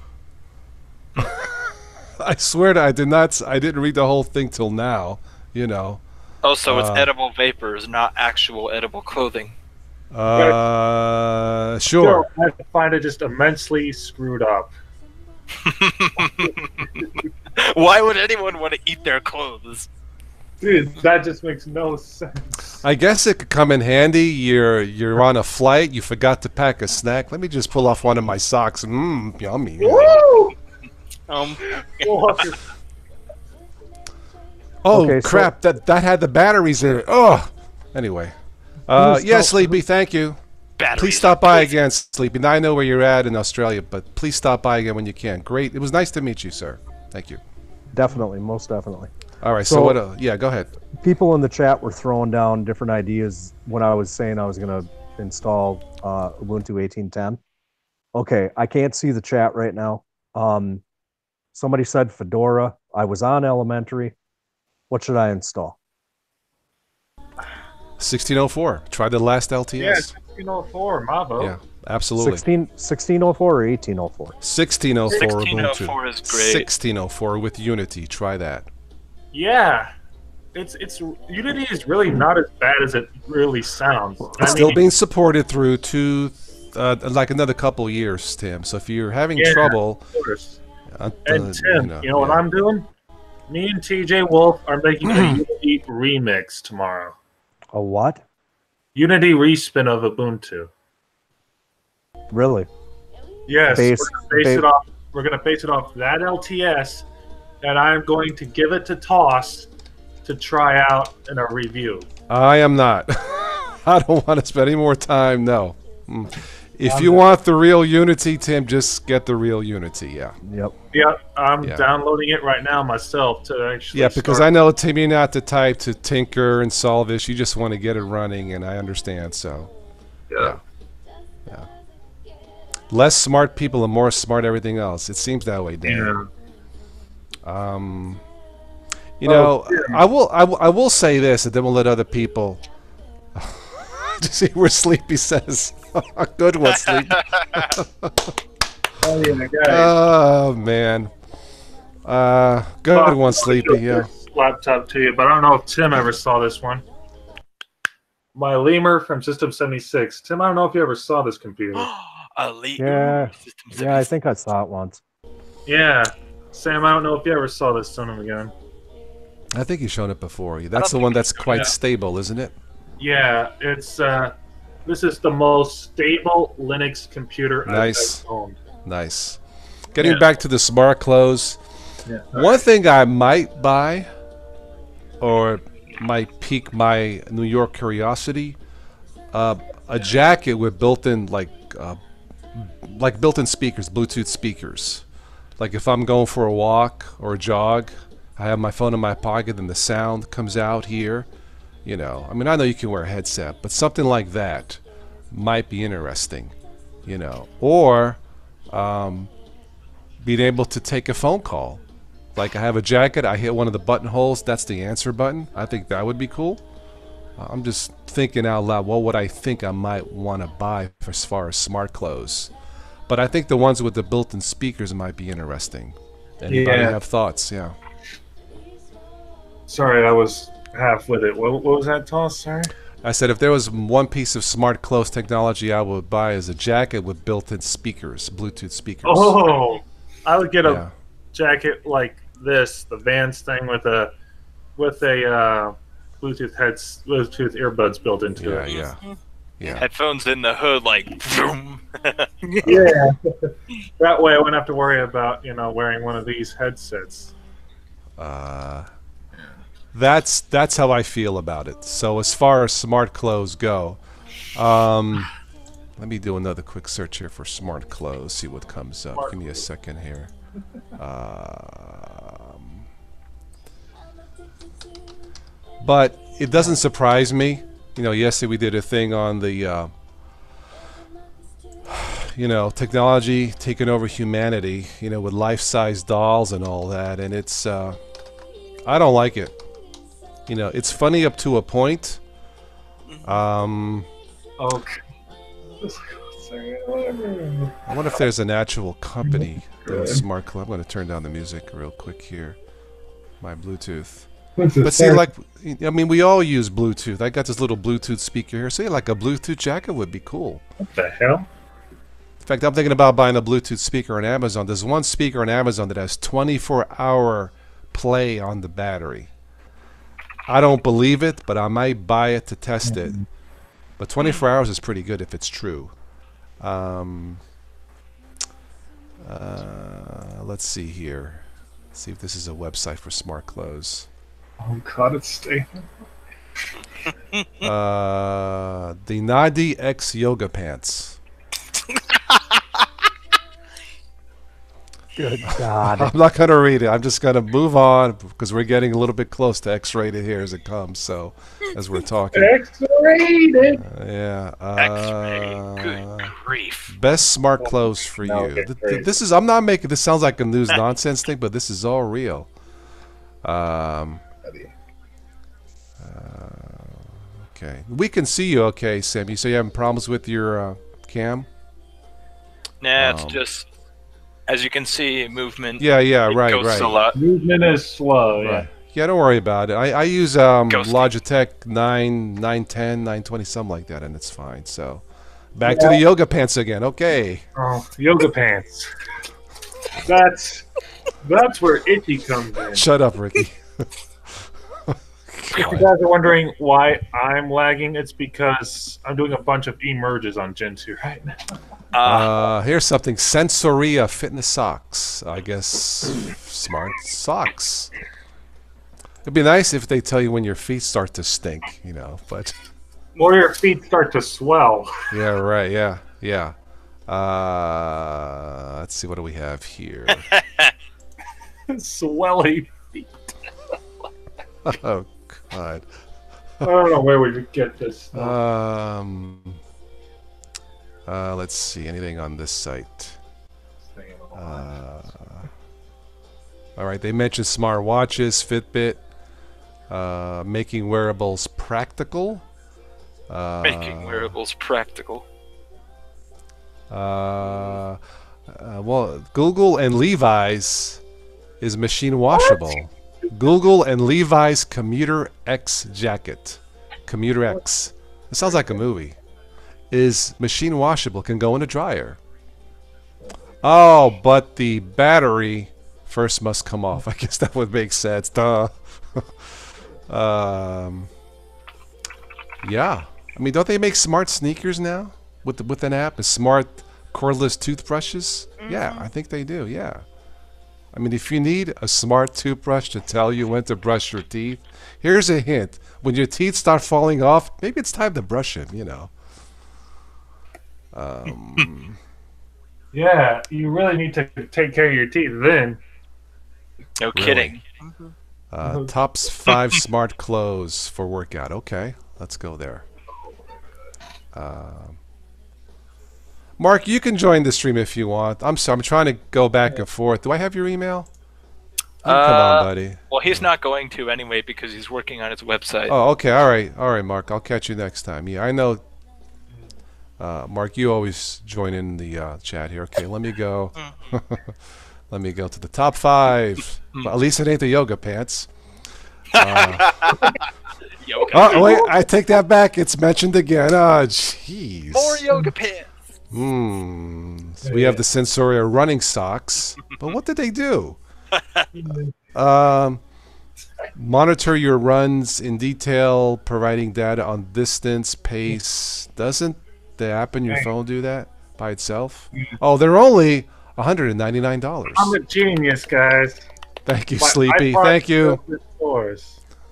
I swear I didn't read the whole thing till now, Oh, so it's edible vapors, not actual edible clothing. Sure. I find it just immensely screwed up. Why would anyone want to eat their clothes? Dude, that just makes no sense. I guess it could come in handy. You're on a flight, you forgot to pack a snack. Let me just pull off one of my socks. Yummy. Woo! Oh, okay, crap, that had the batteries in it. Oh! Anyway. Sleepy, thank you. Batteries. Please stop by again, Sleepy. Now I know where you're at in Australia, but please stop by again when you can. Great. It was nice to meet you, sir. Thank you. Definitely, most definitely. All right, so what yeah, go ahead. People in the chat were throwing down different ideas when I was saying I was going to install Ubuntu 18.10. Okay, I can't see the chat right now. Somebody said Fedora. I was on Elementary. What should I install? 1604. Try the last LTS. Yeah, 1604, my vote. Yeah, absolutely. 1604 or 1804? 1604 Ubuntu. 1604 is great. 1604 with Unity. Try that. Yeah. It's Unity is really not as bad as it really sounds. It's still being supported through like another couple years, Tim. So if you're having trouble, of course. And Tim, what I'm doing? Me and TJ Wolf are making a Unity remix tomorrow. A what? Unity respin of Ubuntu. Really? Yes. We're gonna base it off that LTS, and I'm going to give it to Toss to try out in a review. I am not. I don't want to spend any more time. No. If you want the real Unity, Tim, just get the real Unity. Yeah. Yep. Yep. I'm downloading it right now myself to actually. Yeah, because I know, Tim, you're not the type to tinker and solve this. You just want to get it running, and I understand. So. Yeah. Less smart people and more smart everything else. It seems that way, Dan. Yeah. I will say this, and then we'll let other people. To see where Sleepy says. Good one, Sleepy. Oh, man. Good one, Sleepy. Yeah. Laptop to you, but I don't know if Tim ever saw this one. My Lemur from System 76. Tim, I don't know if you ever saw this computer. Yeah, I think I saw it once. Yeah. Sam, I don't know if you ever saw this son of a gun. I think you've shown it before. That's the one that's quite stable, isn't it? Yeah, it's this is the most stable Linux computer I've ever owned. Nice. Getting back to the smart clothes, one thing I might buy, or might pique my New York curiosity. A jacket with built-in built-in speakers, Bluetooth speakers. Like if I'm going for a walk or a jog, I have my phone in my pocket and the sound comes out here. You know, I mean, I know you can wear a headset, but something like that might be interesting. You know, or being able to take a phone call. Like I have a jacket, I hit one of the buttonholes, that's the answer button. I think that would be cool. I'm just thinking out loud, what would I think I might want to buy for as far as smart clothes? But I think the ones with the built-in speakers might be interesting. Anybody have thoughts? Yeah. Sorry, I was half with it. What was that, Toss? Sorry? I said if there was one piece of smart clothes technology I would buy is a jacket with built-in speakers, Bluetooth speakers. Oh, I would get a jacket like this, the Vans thing with a Bluetooth earbuds built into it. Yeah. Headphones in the hood, like vroom. Yeah. That way I wouldn't have to worry about, wearing one of these headsets. That's how I feel about it. So as far as smart clothes go, let me do another quick search here for smart clothes, see what comes up. Give me a second here. But it doesn't surprise me. Yesterday we did a thing on the, technology taking over humanity, with life-size dolls and all that, and it's, I don't like it. It's funny up to a point. Okay. I wonder if there's an actual company doing smart clothes. I'm going to turn down the music real quick here. My Bluetooth. But see, we all use Bluetooth. I got this little Bluetooth speaker here. See, like a Bluetooth jacket would be cool. What the hell? In fact, I'm thinking about buying a Bluetooth speaker on Amazon. There's one speaker on Amazon that has 24-hour play on the battery. I don't believe it, but I might buy it to test it. But 24 hours is pretty good if it's true. Let's see here. Let's see if this is a website for smart clothes. Oh God, it's staying. The Nadi X yoga pants. Good God. I'm not going to read it. I'm just going to move on because we're getting a little bit close to X-rated here as it comes. So, as we're talking. X-rated! Yeah. X-rated. Good grief. Best smart clothes for you. Okay, this is, I'm not making, this sounds like a news nonsense thing, but this is all real. Okay. We can see you okay, Sam. You say you're having problems with your cam? Nah, it's just, as you can see, movement. Yeah, right. A lot. Movement is slow, yeah. Right. Yeah, don't worry about it. I use Logitech 910, 920, something like that, and it's fine. So, back to the yoga pants again. Okay. Oh, yoga pants. That's where Itchy comes in. Shut up, Ricky. If you guys are wondering why I'm lagging, it's because I'm doing a bunch of emerges on Gen 2 right now. Here's something. Sensoria fitness socks. I guess smart socks. It'd be nice if they tell you when your feet start to stink, but... Or your feet start to swell. Yeah, right, yeah. Let's see, what do we have here? Swelly feet. Oh, God. I don't know where we would get this stuff. Let's see, anything on this site? All right, they mentioned smart watches, Fitbit, making wearables practical. Making wearables practical. Well, Google and Levi's is machine washable. What? Google and Levi's Commuter X jacket. Commuter X. It sounds like a movie. Is machine washable, can go in a dryer. Oh, but the battery first must come off. I guess that would make sense. Duh. Yeah. I mean, don't they make smart sneakers now with an app? Smart cordless toothbrushes? Yeah, I think they do. Yeah. I mean, if you need a smart toothbrush to tell you when to brush your teeth, here's a hint. When your teeth start falling off, maybe it's time to brush them, you know. Yeah, you really need to take care of your teeth then. No kidding. Tops 5 smart clothes for workout. Okay, let's go there. Mark, you can join the stream if you want. I'm sorry, I'm trying to go back and forth. Do I have your email? Come on, buddy. Well, he's not going to anyway because he's working on his website. Oh, okay. All right, Mark. I'll catch you next time. Yeah, I know. Mark, you always join in the chat here. Okay, let me go. Let me go to the top 5. Well, at least it ain't the yoga pants. Yoga. Oh, wait, I take that back. It's mentioned again. Oh, jeez. More yoga pants. So we have the Sensoria running socks. But what did they do? Monitor your runs in detail, providing data on distance, pace. Doesn't the app on your phone do that by itself? Oh, they're only $199. I'm a genius, guys. Thank you, Sleepy. Thank you.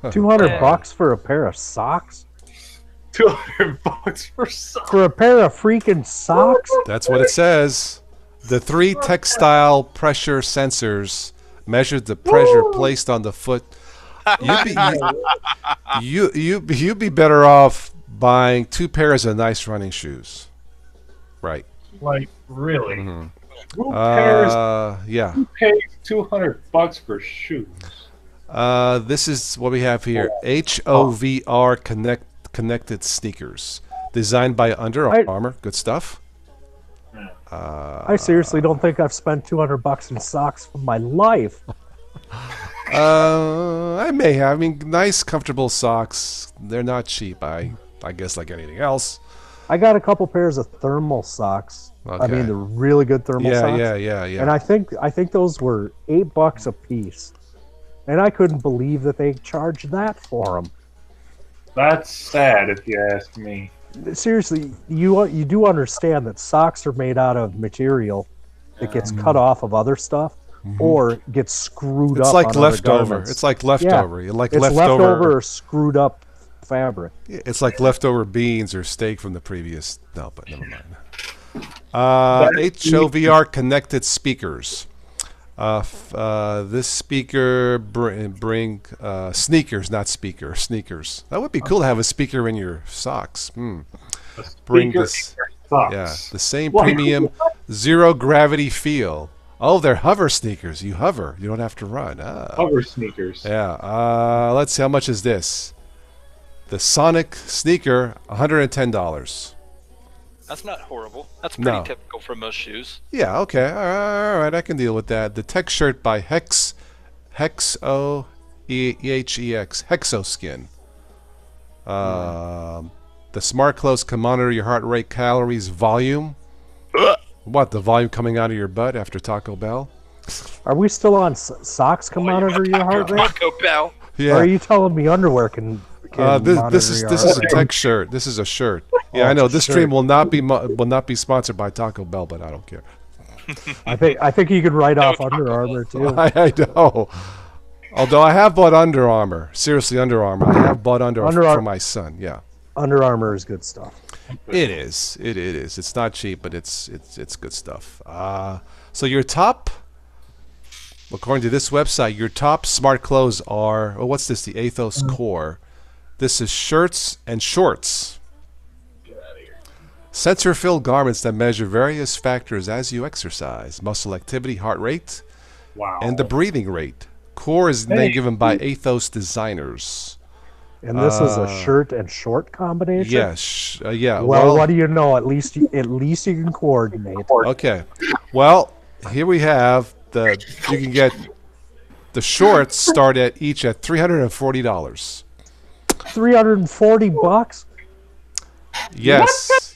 $200 for a pair of socks? $200 for socks. For a pair of freaking socks? That's what it says. The 3 textile pressure sensors measured the pressure placed on the foot. You'd be better off buying 2 pairs of nice running shoes. Right. Like, really? Mm-hmm. Who pays $200 for shoes? This is what we have here. HOVR connected sneakers. Designed by Under Armour. Good stuff. I seriously don't think I've spent $200 in socks for my life. I may have. I mean, nice, comfortable socks. They're not cheap. I guess like anything else. I got a couple pairs of thermal socks. Okay. I mean, they're really good thermal socks. Yeah. And I think those were $8 a piece, and I couldn't believe that they charged that for them. That's sad, if you ask me. Seriously, you do understand that socks are made out of material that gets cut off of other stuff, or gets screwed up. It's like on leftover. Other It's like leftover. Yeah, Like it's leftover or screwed up fabric. It's like leftover beans or steak from the previous. No, but never mind. HOVR connected speakers. This speaker bring sneakers, not speaker, sneakers. That would be cool to have a speaker in your socks. Bring this, the same premium zero gravity feel. Oh, they're hover sneakers. You hover, you don't have to run. Hover sneakers. Yeah. Let's see, how much is this? The Sonic sneaker, $110. That's not horrible. That's pretty typical for most shoes. Yeah, okay. All right, I can deal with that. The tech shirt by Hexoskin. The smart clothes can monitor your heart rate, calories, volume. What, the volume coming out of your butt after Taco Bell? Are we still on socks can monitor your heart rate? Taco Bell. Yeah. Or are you telling me underwear can this is a tech shirt. This is a shirt. Yeah, I know. This stream will not be sponsored by Taco Bell, but I don't care. I think you could write off Under Armour too. I know. Although I have bought Under Armour. Seriously, Under Armour. I have bought Under Armour for my son. Yeah. Under Armour is good stuff. It is. It is. It's not cheap, but it's good stuff. So your top, according to this website, your top smart clothes are. Oh, what's this? The Athos Core. This is shirts and shorts. Get out of here. Sensor-filled garments that measure various factors as you exercise: muscle activity, heart rate, and the breathing rate. Core is the name given by Athos designers. And this is a shirt and short combination? Yes. Yeah. Well, what do you know? At least you can coordinate. Okay. Well, here we have you can get the shorts start at $340. $340?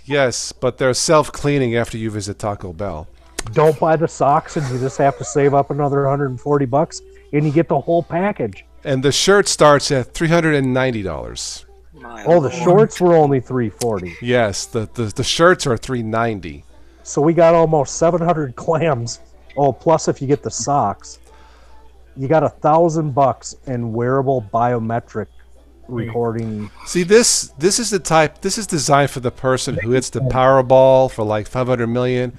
Yes, but they're self-cleaning after you visit Taco Bell. Don't buy the socks, and you just have to save up another $140, and you get the whole package. And the shirt starts at $390. Oh, the shorts were only $340. Yes, the shirts are $390. So we got almost 700 clams. Oh, plus if you get the socks. you got $1,000 in wearable biometric recording. See, this is the type. This is designed for the person who hits the Powerball for like 500 million.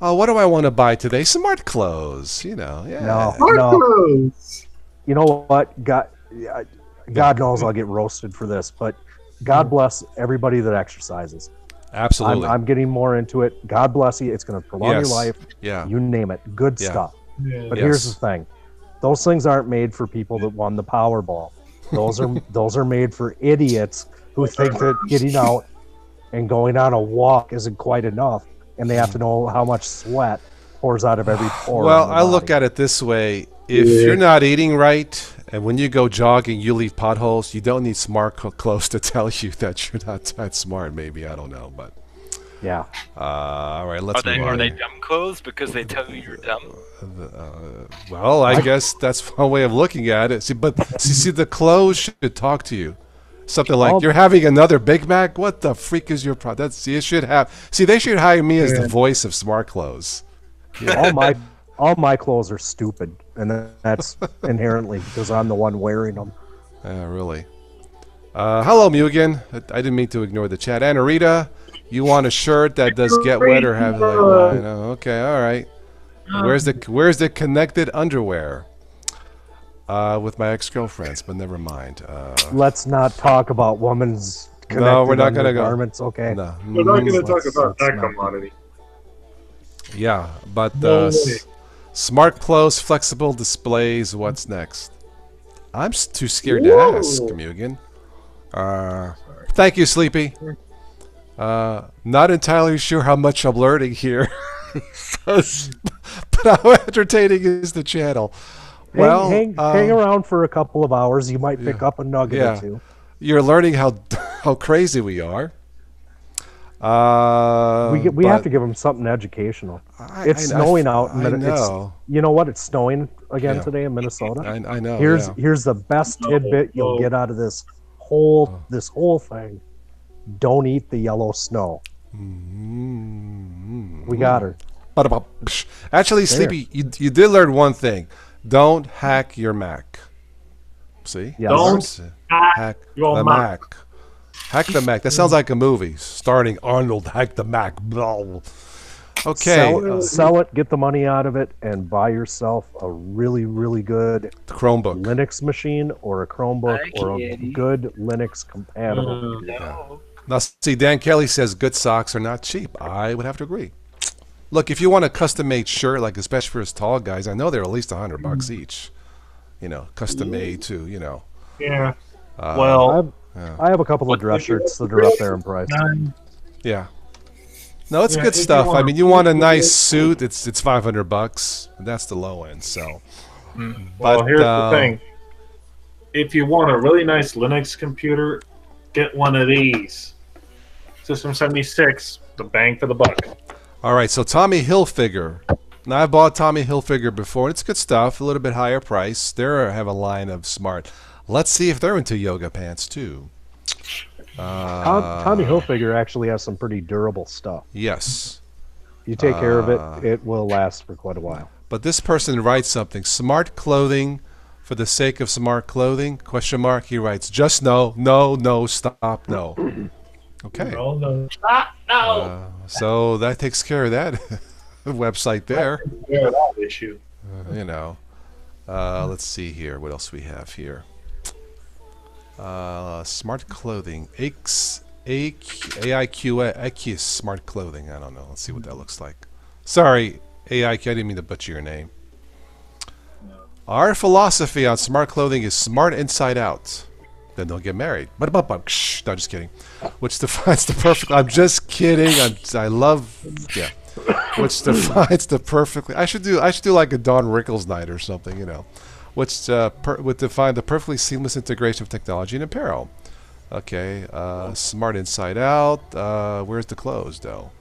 Oh, what do I want to buy today? Smart clothes. You know. Yeah. No. You know what? God knows I'll get roasted for this, but God bless everybody that exercises. Absolutely. I'm getting more into it. God bless you. It's going to prolong your life. Yeah. You name it. Good stuff. Yeah. But here's the thing. Those things aren't made for people that won the Powerball. Those are made for idiots who think that getting out and going on a walk isn't quite enough, and they have to know how much sweat pours out of every pore. Well, I look at it this way. If you're not eating right, and when you go jogging, you leave potholes, you don't need smart clothes to tell you that you're not that smart, maybe. I don't know, but... Yeah. All right, let's move on. Are they dumb clothes because they tell you you're dumb? Well, I guess that's one way of looking at it. See, the clothes should talk to you. Something like, you're having another Big Mac? What the freak is your problem? They should hire me as the voice of smart clothes. Yeah. All my clothes are stupid, and that's inherently because I'm the one wearing them. Really. Hello, Mugen. I didn't mean to ignore the chat. Anna Rita, you want a shirt that does get wet or have like? Okay, all right. Where's the connected underwear? With my ex-girlfriends, but never mind. Let's not talk about women's connected no, we're not gonna garments. Okay. No. We're not going to talk about that commodity. Yeah, but smart clothes, flexible displays. What's next? I'm too scared to ask, Mugen. Thank you, Sleepy. Not entirely sure how much I'm learning here, but how entertaining is the channel? Well, hang around for a couple of hours. You might pick up a nugget or two. You're learning how crazy we are. We have to give them something educational. It's snowing out. You know what? It's snowing again today in Minnesota. I know. Here's the best tidbit you'll get out of this whole thing. Don't eat the yellow snow. We got her. Actually, Sleepy, you did learn one thing. Don't hack your Mac. See? Yes. Don't hack the Mac. Hack the Mac. That sounds like a movie starring Arnold. Hack the Mac. Blah. Okay. Sell it, get the money out of it, and buy yourself a really, really good Chromebook, Linux machine, or a Chromebook, or a good Linux compatible. No. Now, see, Dan Kelly says good socks are not cheap. I would have to agree. Look, if you want a custom-made shirt, like especially for us tall guys, I know they're at least $100 each. Custom-made too. Yeah. I have a couple of dress shirts that are up there in price. Yeah. No, it's good stuff. I mean, you want a nice suit, it's $500. That's the low end. So. Well, here's the thing. If you want a really nice Linux computer, get one of these. System 76, the bang for the buck. All right, so Tommy Hilfiger. Now, I've bought Tommy Hilfiger before, and it's good stuff. A little bit higher price. They have a line of smart. Let's see if they're into yoga pants too. Tommy Hilfiger actually has some pretty durable stuff. Yes. You take care of it, it will last for quite a while. But this person writes something. Smart clothing for the sake of smart clothing? Question mark. He writes, just no, stop, no. Okay. No, stop, no. So that takes care of that website there. Yeah, that issue. Let's see here. What else we have here? Smart clothing. AIQS smart clothing. I don't know. Let's see what that looks like. Sorry, AIQ. I didn't mean to butcher your name. Our philosophy on smart clothing is smart inside out. Then don't get married. No, just kidding. Which defines the perfect. I'm just kidding. I love. Yeah. Which defines the perfectly. I should do like a Don Rickles night or something. Which would define the perfectly seamless integration of technology and apparel. Okay. Smart inside out. Where's the clothes though?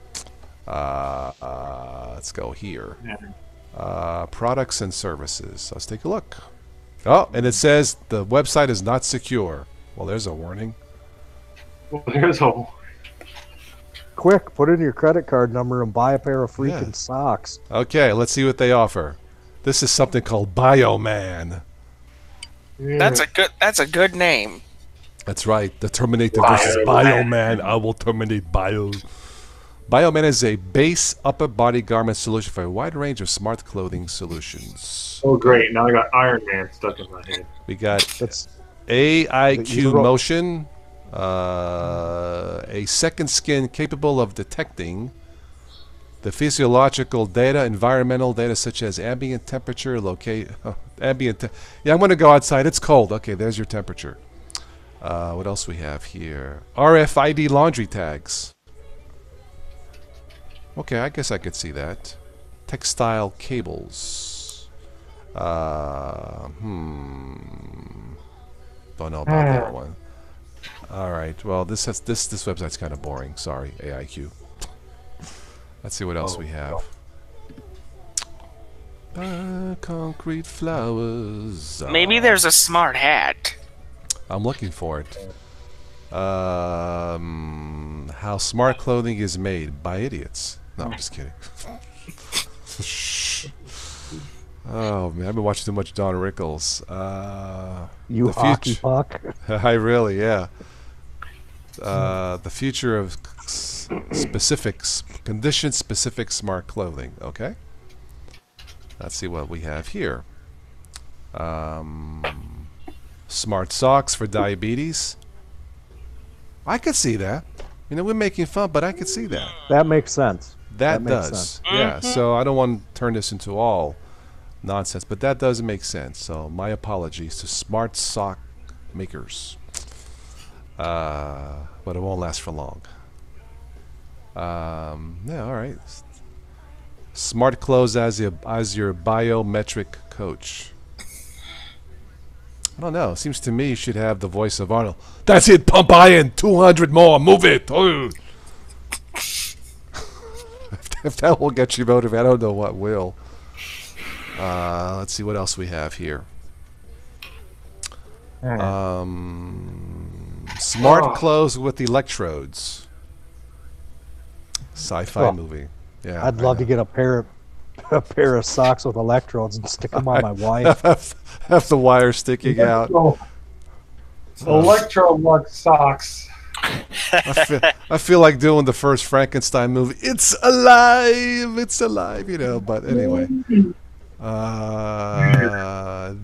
Let's go here. Products and services. Let's take a look. Oh, and it says the website is not secure. Well, there's a warning. Well, there's a. Quick, put in your credit card number and buy a pair of freaking socks. Okay, let's see what they offer. This is something called Bioman. Yeah. That's a good name. That's right. The Terminator versus Bioman. I will terminate Bio. Bioman is a base upper body garment solution for a wide range of smart clothing solutions. Oh, great. Now I got Iron Man stuck in my head. We got That's AIQ motion, a second skin capable of detecting the physiological data, environmental data such as ambient temperature, yeah, I'm going to go outside. It's cold. Okay, there's your temperature. What else we have here? RFID laundry tags. Okay, I guess I could see that. Textile cables. Don't know about that one. All right. Well, this website's kind of boring. Sorry, AIQ. Let's see what else we have. Concrete flowers. Maybe there's a smart hat. I'm looking for it. How smart clothing is made by idiots. No, I'm just kidding. Oh man, I've been watching too much Don Rickles. you hockey puck. I really, yeah. The future of condition-specific smart clothing. Okay. Let's see what we have here. Smart socks for diabetes. I could see that. You know, we're making fun, but I could see that. That makes sense. That makes does. sense. Yeah, so I don't want to turn this into all nonsense, but that does make sense. So my apologies to smart sock makers. But it won't last for long. Yeah, all right. Smart clothes as your biometric coach. I don't know. Seems to me you should have the voice of Arnold. That's it. Pump iron. 200 more. Move it. Oh. If that will get you motivated, I don't know what will. Let's see what else we have here. Smart clothes with electrodes. Sci-fi movie. Yeah, I'd love to get a pair of socks with electrodes and stick them on my wife. Have the wire sticking out. Electro socks. I feel like doing the first Frankenstein movie. It's alive. It's alive. You know. But anyway,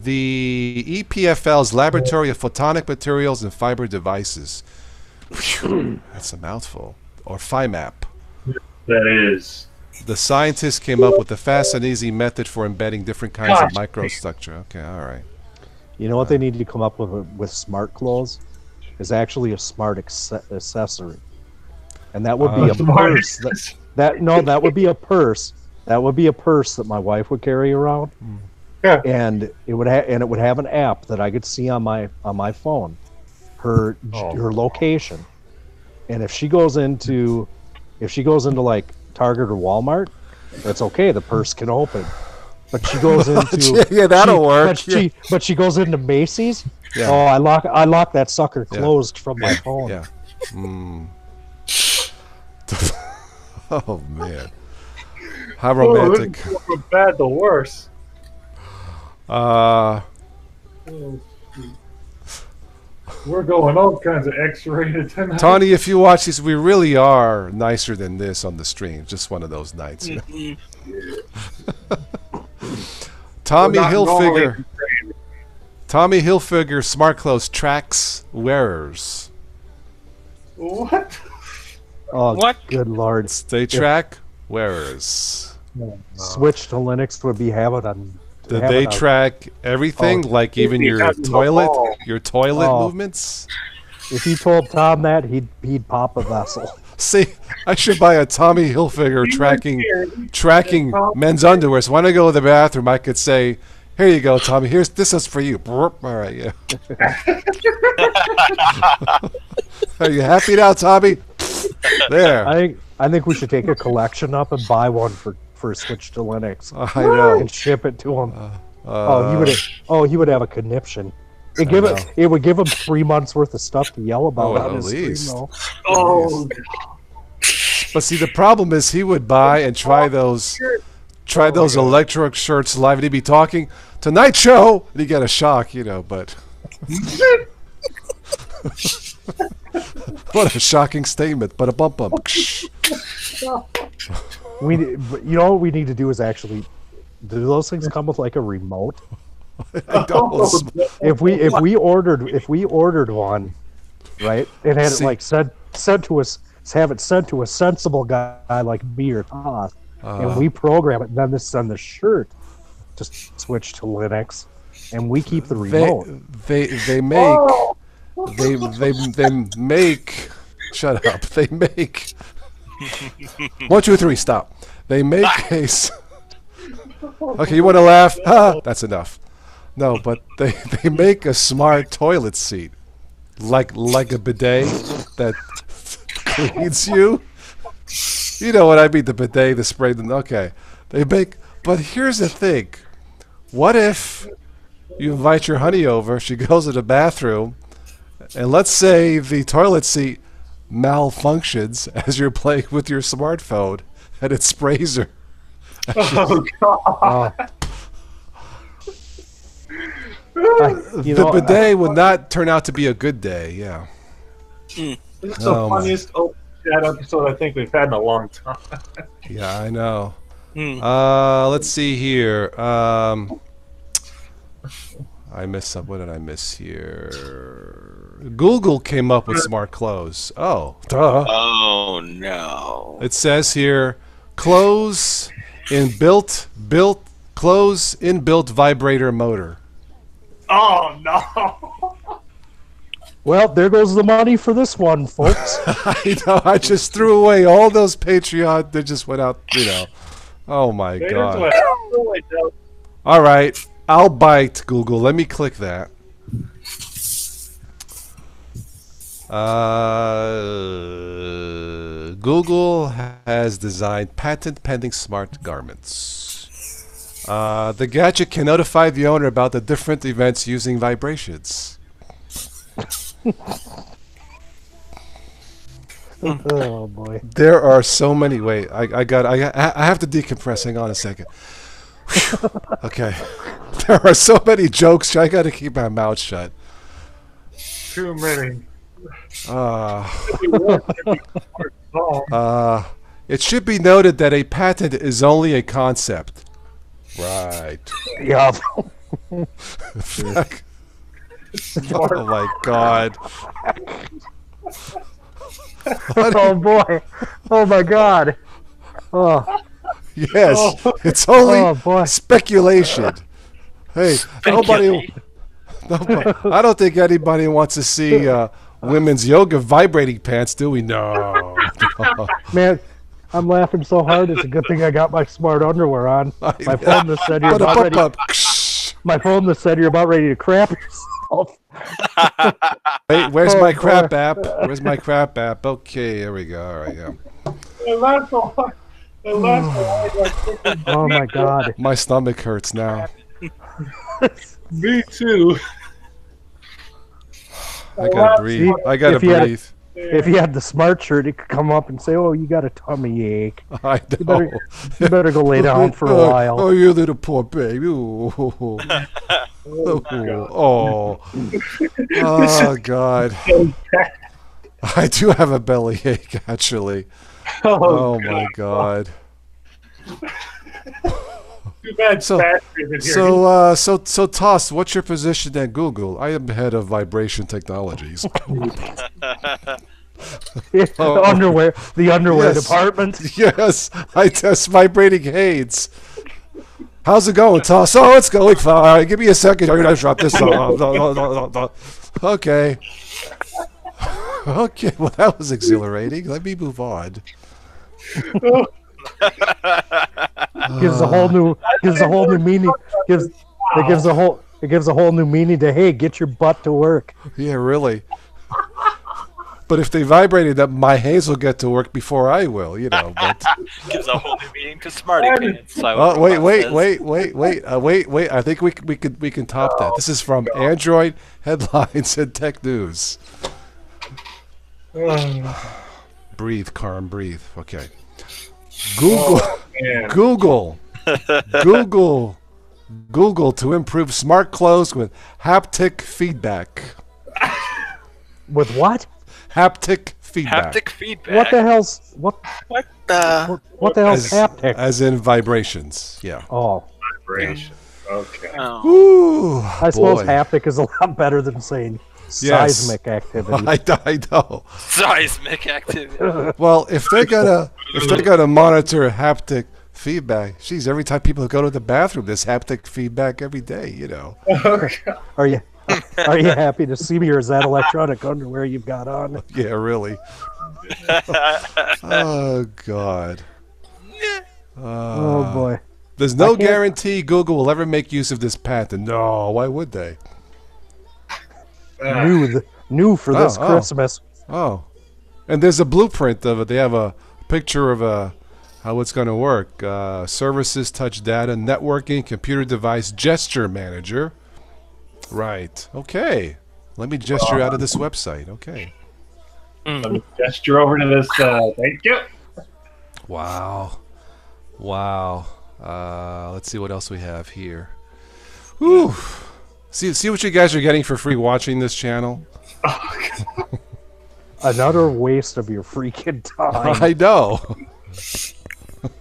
the EPFL's Laboratory of Photonic Materials and Fiber Devices. Whew, that's a mouthful. Or FIMAP. That is. The scientists came up with a fast and easy method for embedding different kinds of microstructure. Okay, all right. You know what they need to come up with smart clothes? Is actually a smart accessory. And that would be a purse. That would be a purse. That would be a purse that my wife would carry around. Yeah. And it would have an app that I could see on my phone, her location. And if she goes into like Target or Walmart, that's okay. The purse can open. But she goes into yeah, that'll work. But she goes into Macy's. Yeah. Oh, I lock that sucker closed from my phone. Yeah. Oh man, how romantic. From bad to worse. We're going all kinds of X-rated tonight. Tony, if you watch this, we really are nicer than this on the stream. Just one of those nights. You know? Tommy Hilfiger smart clothes tracks wearers. What? Oh, What? good lord! They track wearers. Switch to Linux would be having on. Did they track everything, like even your toilet movements? If you told Tom that, he'd pop a vessel. See, I should buy a Tommy Hilfiger tracking men's underwear. So when I go to the bathroom, I could say, "Here you go, Tommy. This is for you." All right, yeah. Are you happy now, Tommy? There. I think we should take a collection up and buy one for Switch to Linux. I know. And ship it to him. He would have a conniption. It would give him 3 months worth of stuff to yell about on his stream, though. Oh. But see, the problem is he would buy and try those Try those electric shirts live, and he'd be talking Tonight Show, and he'd get a shock, you know. But what a shocking statement! But a bump. You know what we need to do is actually. Do those things come with like a remote? I don't. If we ordered one, right, and had it like sent to us, have it sent to a sensible guy like me or Toss, and we program it, and then send the shirt to switch to Linux, and we keep the remote. They make. Shut up. They make. 1, 2, 3. Stop. They make a. Okay, you want to laugh? That's enough. No, but they make a smart toilet seat, like a bidet that cleans you. You know what I mean? The bidet, the spray. Okay, they make. But here's the thing: what if you invite your honey over? She goes to the bathroom, and let's say the toilet seat malfunctions as you're playing with your smartphone, and it sprays her. Oh God! The bidet would not turn out to be a good day. Yeah. This is the funniest chat episode I think we've had in a long time. Yeah, I know. Let's see here. I missed some. What did I miss here? Google came up with smart clothes. Oh, duh. Oh no! It says here, clothes inbuilt vibrator motor. Oh no! Well, there goes the money for this one, folks. I know. I just threw away all those Patreon. They just went out. You know. Oh my God. All right, I'll bite Google. Let me click that. Google has designed patent-pending smart garments. The gadget can notify the owner about the different events using vibrations. Oh boy! There are so many. Wait, I have to decompress. Hang on a second. Okay, there are so many jokes. I got to keep my mouth shut. Too many. It should be noted that a patent is only a concept. Right. Yeah. Oh my God. Oh boy. Oh my God. Oh. Yes. It's only speculation. Hey, nobody. I don't think anybody wants to see women's yoga vibrating pants, do we? No. Man, I'm laughing so hard. It's a good thing I got my smart underwear on. My phone just said you're about ready. My phone just said you're about ready to crap yourself. Wait, where's my crap app? Where's my crap app? Okay, there we go. All right, yeah. Oh my God. My stomach hurts now. Me too. I gotta breathe. I gotta breathe. If you had the smart shirt, it could come up and say, "Oh, you got a tummy ache. I know. You better go lay down for a while." Oh, you little poor baby. Oh, oh God. I do have a bellyache, actually. Oh my God. Too bad. So Toss, what's your position at Google? I am head of vibration technologies. Underwear, the underwear department. Yes, I test vibrating aids. How's it going, Toss? Oh, it's going fine. Give me a second. I'm gonna drop this. Okay. Okay. Well, that was exhilarating. Let me move on. Gives a whole new meaning. It gives a whole new meaning to, hey, get your butt to work. Yeah, really. But if they vibrated up, my hands will get to work before I will, you know. But gives a whole new meaning to smarty pants. Oh, wait! I think we can top that. This is from Android Headlines and Tech News. Breathe, Carm, breathe. Okay. Google Google to improve smart clothes with haptic feedback. With what? Haptic feedback. Haptic feedback. What the hell's what the hell's haptic? As in vibrations. Yeah. Oh, Vibration. Okay. Oh. Ooh, I suppose boy. haptic is a lot better than saying Yes. seismic activity. I know. Seismic activity. Well, if they're gonna monitor haptic feedback, geez, every time people go to the bathroom, there's haptic feedback every day. You know. Are you happy to see me, or is that electronic underwear you've got on? Yeah, really. Oh God. Oh boy. There's no guarantee Google will ever make use of this patent. No, why would they? New for this Christmas. Oh, and there's a blueprint of it. They have a picture of how it's going to work. Services, touch data, networking, computer device, gesture manager. Right. Okay. Let me gesture out of this website. Okay. Let me gesture over to this. Thank you. Wow. Wow. Let's see what else we have here. Whew. See what you guys are getting for free watching this channel? Another waste of your freaking time. I know.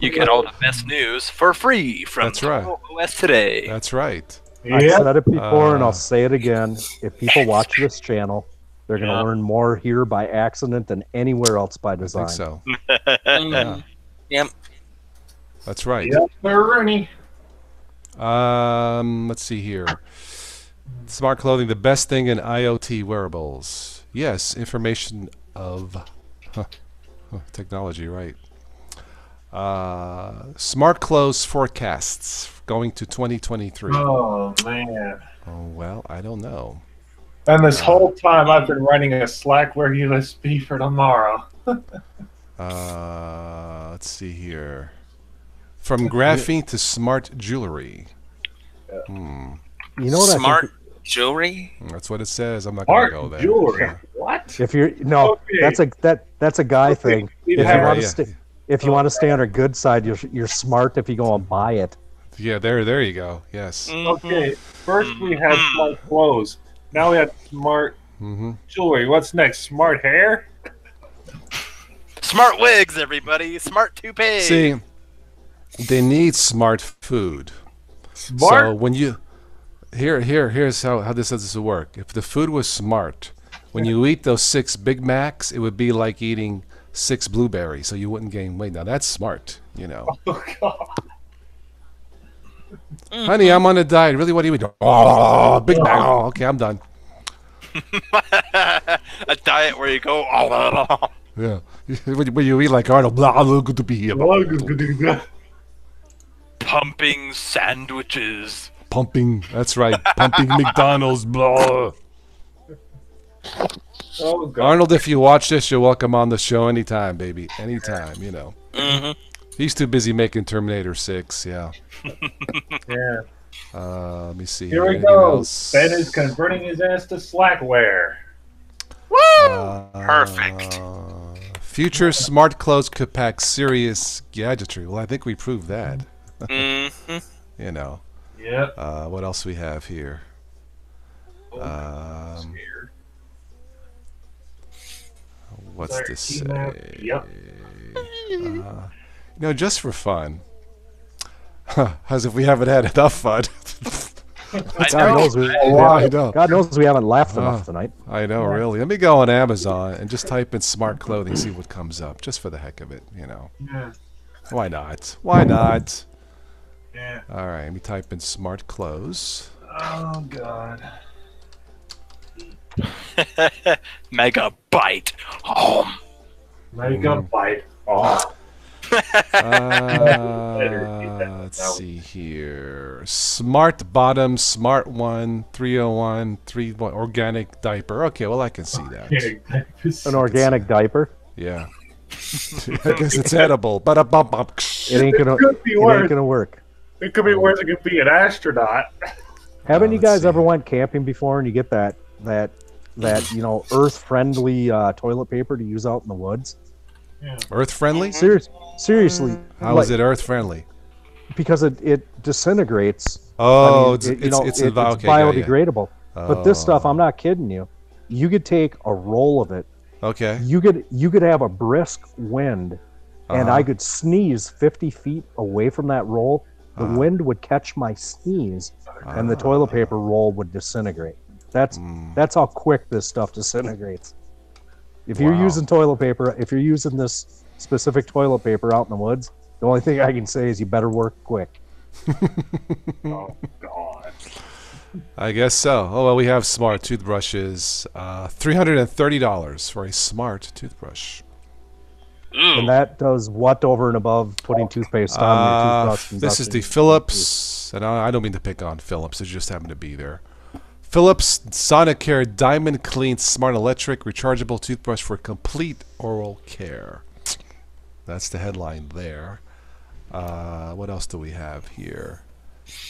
You get all the best news for free from That's right. OS Today. That's right. I said it before, and I'll say it again. If people watch this channel, they're going to learn more here by accident than anywhere else by I design. think so. Yep. That's right. Yep, Ernie. Let's see here. Smart clothing, the best thing in IoT wearables. Yes, information of technology, right. Smart clothes forecasts going to 2023. Oh, man. Oh, well, I don't know. And this whole time I've been running a Slackware USB for tomorrow. Let's see here. From graphene to smart jewelry. You know what Smart jewelry? That's what it says. I'm not going to go Smart there. jewelry. What? If you're Okay. that's a guy thing. We'd If you have- want to stay, if you want to stay on our good side, you're smart if you go and buy it. Yeah, there you go. Yes. Okay, first we had smart clothes. Now we have smart jewelry. What's next? Smart hair? Smart wigs, everybody. Smart toupees. See, they need smart food. Smart? So when you here's how this will work. If the food was smart, when you eat those 6 Big Macs, it would be like eating 6 blueberries, so you wouldn't gain weight. Now that's smart, you know. Oh, God. Honey, I'm on a diet. Really, what do you eat? Oh, Big Mac. Oh, okay, I'm done. A diet where you go. Yeah. When you eat like Arnold, blah, blah, good to be here. Pumping sandwiches. Pumping, that's right. Pumping McDonald's, blah. Oh, God. Arnold, if you watch this, you're welcome on the show anytime, baby. Anytime, you know. He's too busy making Terminator 6, yeah. Yeah. Let me see. Here we Anything go. else? Ben is converting his ass to Slackware. Perfect. Future smart clothes could pack serious gadgetry. Well, I think we proved that. You know. Yep. What else we have here? What's this say? Yep. You know, just for fun. As if we haven't had enough fun. God knows we, I know. God knows we haven't laughed enough tonight. I know, really. Let me go on Amazon and just type in smart clothing, see what comes up, just for the heck of it, you know. Yeah. Why not? Why not? Yeah. All right, let me type in smart clothes. Oh, God. Megabyte. Make a bite. Oh. Let's see here. Smart bottom, smart one, 301, 31 organic diaper. Okay, well I can see that. An organic diaper. Yeah. I guess it's edible. But It ain't gonna. could be It worse. ain't gonna work. It could be worse. It could be an astronaut. Haven't you let's guys see. ever went camping before and you get that earth-friendly toilet paper to use out in the woods? Earth friendly? Seriously. How is it earth friendly? because it disintegrates. Oh, it's okay, biodegradable. yeah. But this stuff, I'm not kidding you. You could take a roll of it. Okay. You could have a brisk wind, and I could sneeze 50 feet away from that roll. The wind would catch my sneeze, and the toilet paper roll would disintegrate. That's how quick this stuff disintegrates. If you're using toilet paper, if you're using this specific toilet paper out in the woods, the only thing I can say is you better work quick. Oh God. I guess so. Oh well, we have smart toothbrushes. $330 for a smart toothbrush. And that does what over and above putting toothpaste on your toothbrush? And This is the brushing? Philips, and I don't mean to pick on Philips. It just happened to be there. Philips Sonicare Diamond Clean Smart Electric Rechargeable Toothbrush for complete oral care. That's the headline there. What else do we have here?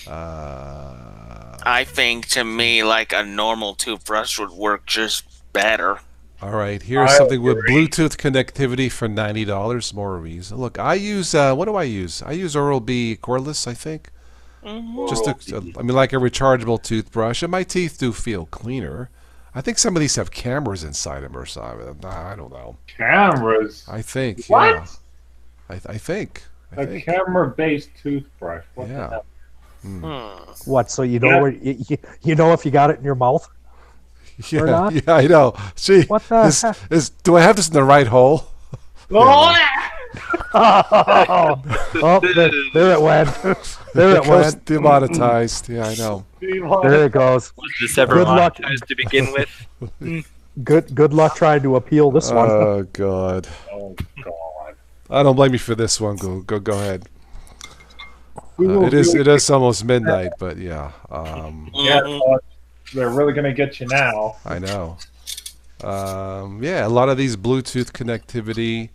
I think to me, like a normal toothbrush would work just better. All right, here's something with Bluetooth connectivity for $90. More reason. Look, I use what do I use? I use Oral-B cordless, I think. Just I mean, like a rechargeable toothbrush, and my teeth do feel cleaner. I think some of these have cameras inside them or something. I don't know. Cameras? I think. What? Yeah. I think. A camera-based toothbrush. What Yeah. the hell? What? So you know where you know if you got it in your mouth? Yeah, Or not? yeah, I know. See, What the heck? Do I have this in the right hole? Oh, there it went. There it was went. demonetized. Yeah, I know. There it goes. Was this ever Good luck. monetized to begin with? Good luck trying to appeal this one. Oh God. Oh God. I don't blame you for this one. Go ahead. We will It is do almost midnight, but yeah. Yeah, they're really gonna get you now. I know. Yeah, a lot of these Bluetooth connectivity.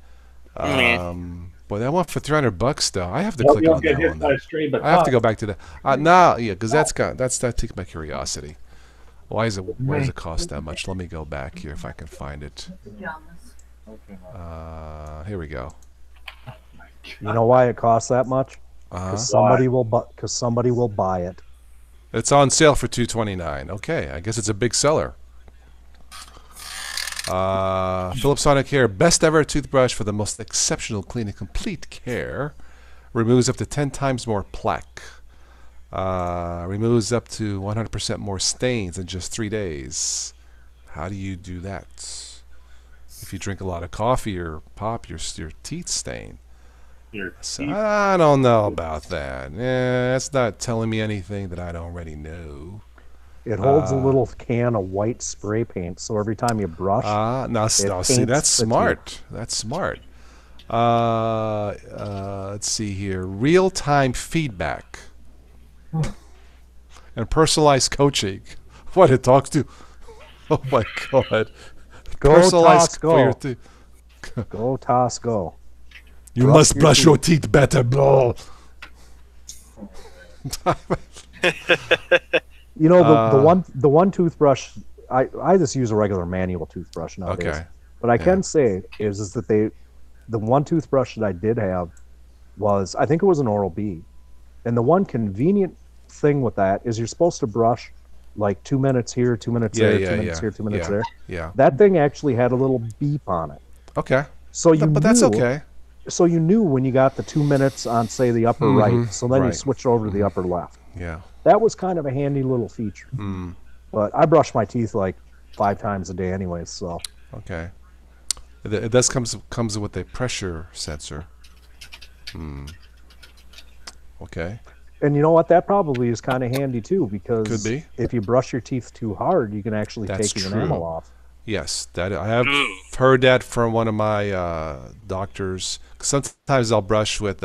But that one for $300 though. I have to click You'll on get that hit one. by Though. a stray but I have to go back to that. Now, yeah, because that takes my curiosity. Why does it cost that much? Let me go back here if I can find it. Here we go. You know why it costs that much? Uh-huh. Because somebody will buy it. It's on sale for $229. Okay, I guess it's a big seller. Philips Sonicare Best Ever Toothbrush for the most exceptional, clean, and complete care. Removes up to 10 times more plaque. Removes up to 100% more stains in just 3 days. How do you do that? If you drink a lot of coffee or pop, your teeth stain. So, I don't know about that. That's not telling me anything that I don't already know. It holds a little can of white spray paint, so every time you brush, now see, that's smart. That's smart. Let's see here. Real-time feedback and personalized coaching. What it talks to? Oh my God! Go Toss, go! For your teeth. Go Toss, go! You must brush your teeth better, bro. You know the one toothbrush. I just use a regular manual toothbrush nowadays. Okay. But I can say is that the one toothbrush that I did have was, I think it was an Oral-B, and the one convenient thing with that is you're supposed to brush like 2 minutes here, 2 minutes there, 2 minutes here, 2 minutes there. Yeah. That thing actually had a little beep on it. Okay. So But that's okay. So you knew when you got the 2 minutes on, say, the upper right. So then you switched over to the upper left. Yeah. That was kind of a handy little feature. But I brush my teeth like 5 times a day anyway, so. Okay. It does comes with a pressure sensor. Okay. And you know what? That probably is kind of handy too, because Could be. if you brush your teeth too hard, you can actually That's take the true. enamel off. Yes, that I have heard that from one of my doctors. Sometimes I'll brush with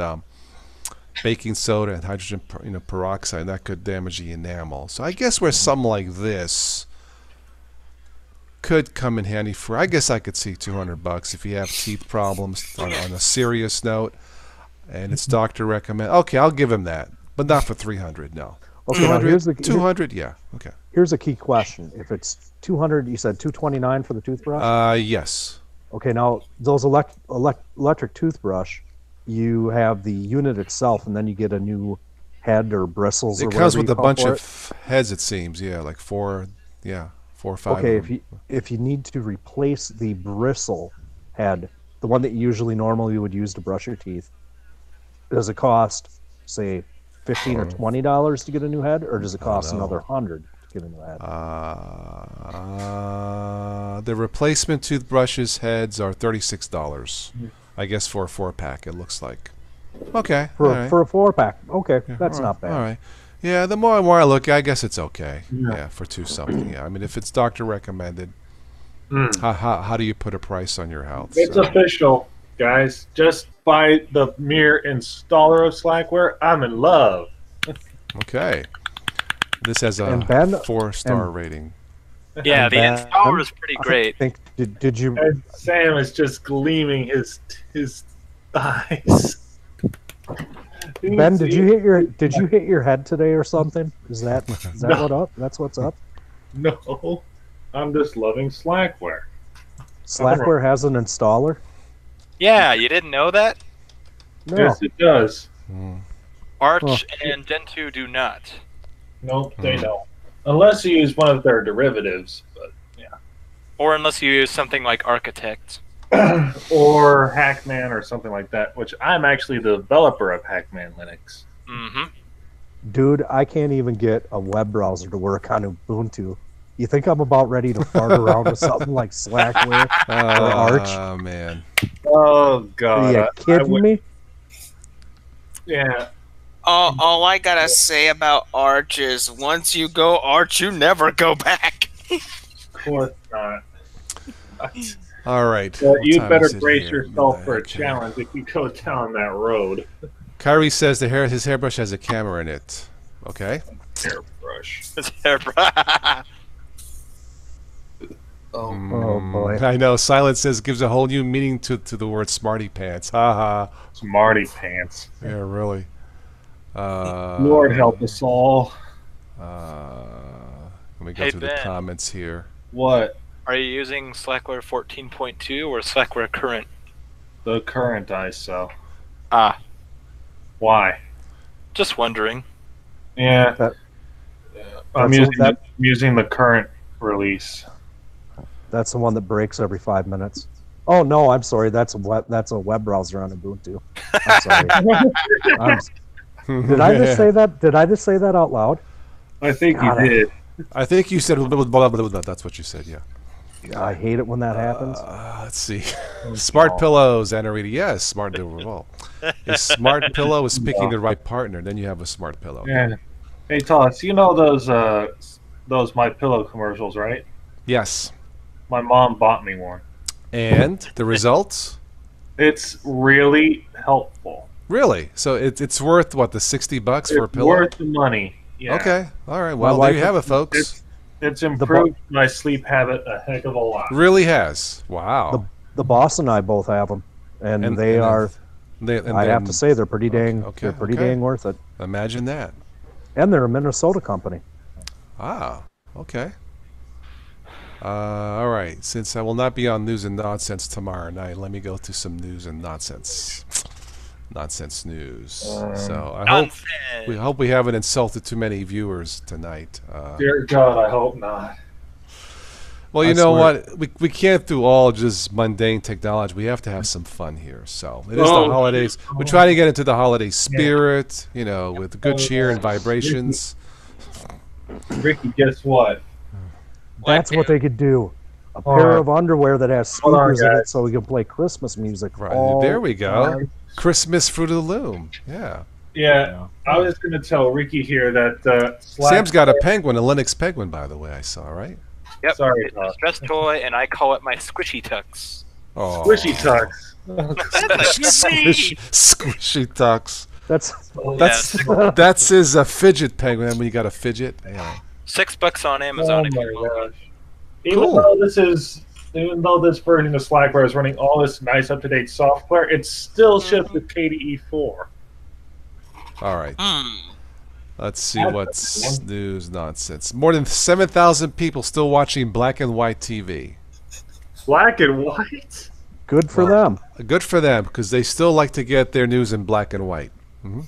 baking soda and hydrogen peroxide, and that could damage the enamel. So I guess where something like this could come in handy for, I guess I could see $200 if you have teeth problems on a serious note, and it's doctor recommend. Okay, I'll give him that, but not for $300. No. Okay, now here's the 200. Yeah. Okay. Here's a key question. If it's 200, you said 229 for the toothbrush? Yes. Okay, now those electric toothbrush, you have the unit itself, and then you get a new head or bristles. It or comes whatever with you a call bunch for of heads, it seems. Yeah, like 4 or 5. Okay, of them. if you need to replace the bristle head, the one that you usually normally would use to brush your teeth, does it cost, say, $15 or $20 to get a new head, or does it cost another $100 to get a new head? The replacement toothbrushes heads are $36. I guess for a 4-pack, it looks like. Okay. For all right. a 4-pack, okay, Yeah, that's all not bad. All right. Yeah, the more and more I look, I guess it's okay. Yeah, for 2 something. Yeah, I mean, if it's doctor recommended, how do you put a price on your health? It's official, guys. Just by the mere installer of Slackware, I'm in love. Okay. This has a And Ben- 4-star rating. Yeah, the Ben- installer is pretty great. Did you? And Sam is just gleaming his eyes. Ben, did you hit your head today or something? Is that No. what up? That's what's up. No, I'm just loving Slackware. Slackware has an installer. Yeah, you didn't know that? No. Yes, it does. Arch Oh. and Gentoo do not. Nope, they don't. Unless you use one of their derivatives, but yeah. Or unless you use something like Architect. Or Hackman or something like that, which I'm actually the developer of Hackman Linux. Mm-hmm. Dude, I can't even get a web browser to work on Ubuntu. You think I'm about ready to fart around with something like Slackware or Arch? Oh, man. Oh, God. Are you kidding me? Yeah. All I gotta say about Arch is once you go Arch, you never go back. Of course not. All right. Well, What you time better is it brace here? yourself for a Okay. challenge if you go down that road. Kyrie says his hairbrush has a camera in it. Okay. Hairbrush. Oh, boy. I know. Silence says gives a whole new meaning to the word smarty pants. Ha ha. Smarty pants. Yeah, really. Lord help us all. Let me go Hey, through the Ben. comments here. What? Are you using Slackware 14.2 or Slackware Current? The current ISO. Ah, Why? just wondering. Yeah. That- I'm that's using, that- I'm using the current release. That's the one that breaks every 5 minutes. Oh no, I'm sorry. That's a web browser on Ubuntu. I'm sorry. Did I just say that? Did I just say that out loud? I think God, you did. I think you said blah, blah, blah, blah. That's what you said. Yeah. I hate it when that happens. Let's see. Smart pillows, Anarita. Yes, smart pillow. A smart pillow is picking the right partner. Then you have a smart pillow. Yeah. Hey, Toss, you know those My Pillow commercials, right? Yes. My mom bought me one. And the results? It's really helpful. Really? So it's worth what, the $60 for a It's pillow? worth the money. Yeah. Okay. All right. Well, My there you wife- have it, folks. It's improved my sleep habit a heck of a lot. Really has. Wow. The boss and I both have them, and they are. I have to say they're pretty dang. okay, they're pretty okay. dang worth it, Imagine that. and they're a Minnesota company. Ah. Okay. All right. Since I will not be on News and Nonsense tomorrow night, let me go to some news and nonsense. Nonsense news. So we hope we haven't insulted too many viewers tonight. Dear God, I hope not. Well, you I know swear. what? We can't do all just mundane technology. We have to have some fun here. So it is Oh. the holidays. We're trying to get into the holiday spirit, you know, with good cheer and vibrations. Ricky, guess what? That's what they could do. A pair of underwear that has Hold on, speakers in guys. it, so we can play Christmas music. Right. all There we go. time. Christmas Fruit of the Loom. Yeah. Yeah, I was going to tell Ricky here that Sam's got a penguin, a Linux penguin, by the way, I saw, right? Yep, Sorry, it's a stress toy, and I call it my Squishy Tux. Oh. Squishy Tux. Squishy Tux. That's his fidget penguin when you got a fidget. Yeah. $6 on Amazon. Oh if my you want. gosh! Even though this version of Slackware is running all this nice up-to-date software, it's still shipped with KDE 4. All right. Let's see what's news nonsense. More than 7,000 people still watching black and white TV. Black and white? Good for them. Good for them, because they still like to get their news in black and white. Mm-hmm.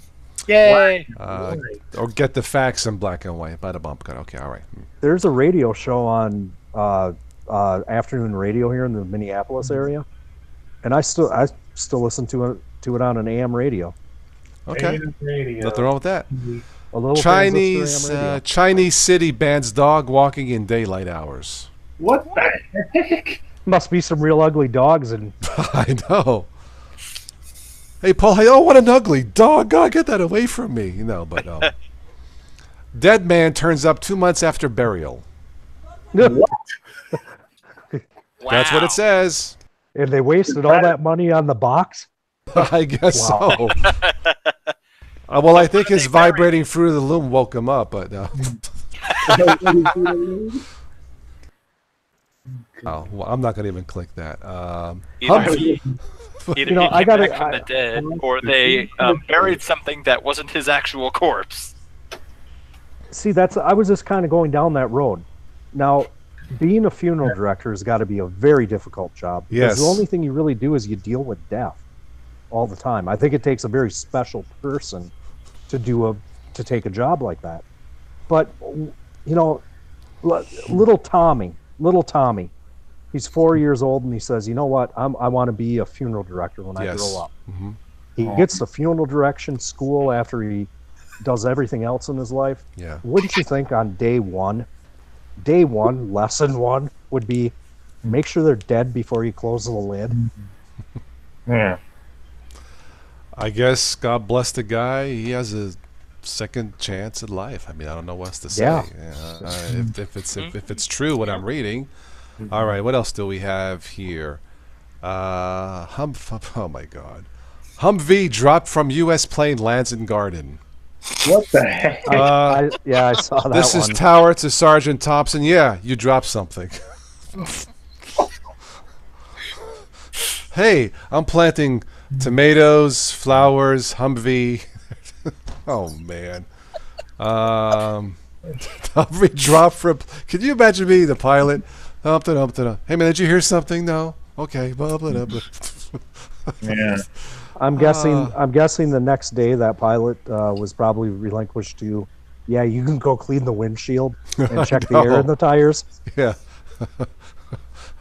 Yay! Or get the facts in black and white. Bada bump. Okay, all right. There's a radio show on afternoon radio here in the Minneapolis area, and I still listen to it on an AM radio. Okay, nothing wrong with that. A little Chinese city bans dog walking in daylight hours. What the heck? Must be some real ugly dogs and I know. Hey, Paul, hey, oh, what an ugly dog. God, get that away from me. You know, but dead man turns up 2 months after burial. What? That's what it says. And they wasted all that money on the box? I guess so. Well, I think his vibrating Fruit of the Loom woke him up, but oh, well, I'm not going to even click that. Either he came back from the dead, or they buried something that wasn't his actual corpse. See, I was just kind of going down that road. Now, being a funeral director has got to be a very difficult job. Yes. The only thing you really do is you deal with death all the time. I think it takes a very special person to take a job like that. But, you know, little Tommy, he's 4 years old, and he says, you know what, I want to be a funeral director when I grow up. Mm-hmm. He gets the funeral direction school after he does everything else in his life. Yeah. Wouldn't you think on day one, lesson one would be make sure they're dead before you close the lid? Yeah. I guess God bless the guy. He has a second chance at life. I mean, I don't know what else to say. Yeah. If it's true what I'm reading. All right, what else do we have here? Oh my God, Humvee dropped from U.S. plane lands in garden. What the heck? I saw that. This is Tower to Sergeant Thompson. Yeah, you dropped something. Hey, I'm planting tomatoes, flowers, Humvee. Oh man. Humvee dropped from. Can you imagine me, the pilot? Hey man, did you hear something? No. Okay. Blah, blah, blah, blah. Yeah. I'm guessing the next day that pilot was probably relinquished to, yeah, you can go clean the windshield and check the air in the tires. Yeah.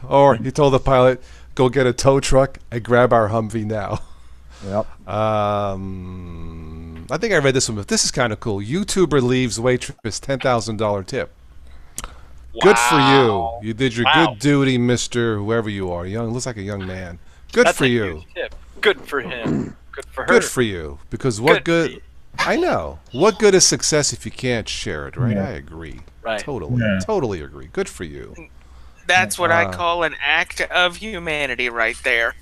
Or he told the pilot, go get a tow truck and grab our Humvee now. Yep. I think I read this one. This is kind of cool. YouTuber leaves waitress $10,000 tip. Wow. Good for you. You did your good duty, Mr. Whoever you are. Looks like a young man. That's for you. Tip. Good for him. Good for her. Good for you. Because what good I know. What good is success if you can't share it, right? Yeah. I agree. Right. Totally agree. Good for you. That's what I call an act of humanity right there.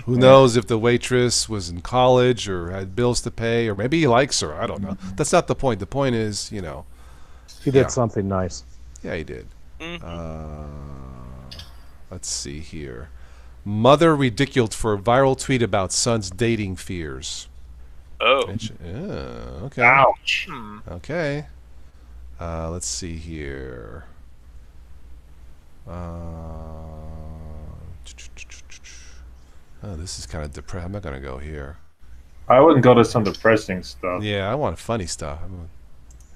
Who knows if the waitress was in college or had bills to pay, or maybe he likes her. I don't know. That's not the point. The point is, he did something nice. Yeah, he did. Let's see here. Mother ridiculed for a viral tweet about son's dating fears. Oh. Okay. Ouch. Okay. Let's see here. This is kind of depressing. I'm not going to go here. I wouldn't go to some depressing stuff. Yeah, I want funny stuff.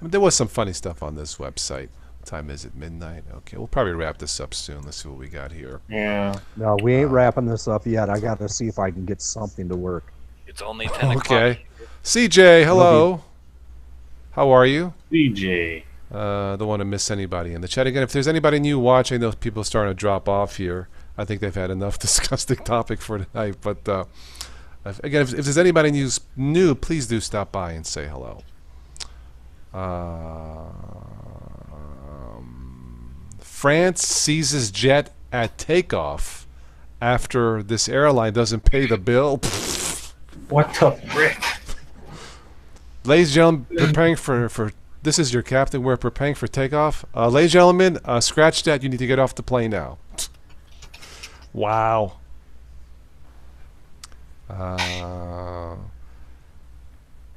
There was some funny stuff on this website. What time is it? Midnight? Okay, we'll probably wrap this up soon. Let's see what we got here. Yeah. No, we ain't wrapping this up yet. I got to see if I can get something to work. It's only 10 o'clock. Okay. CJ, hello. How are you? CJ. Don't want to miss anybody in the chat. Again, if there's anybody new watching, those people are starting to drop off here. I think they've had enough disgusting topic for tonight. But again, if there's anybody new, please do stop by and say hello. France seizes jet at takeoff after this airline doesn't pay the bill. What the frick? Ladies and gentlemen, preparing for this is your captain. We're preparing for takeoff. Ladies and gentlemen, scratch that. You need to get off the plane now. Wow.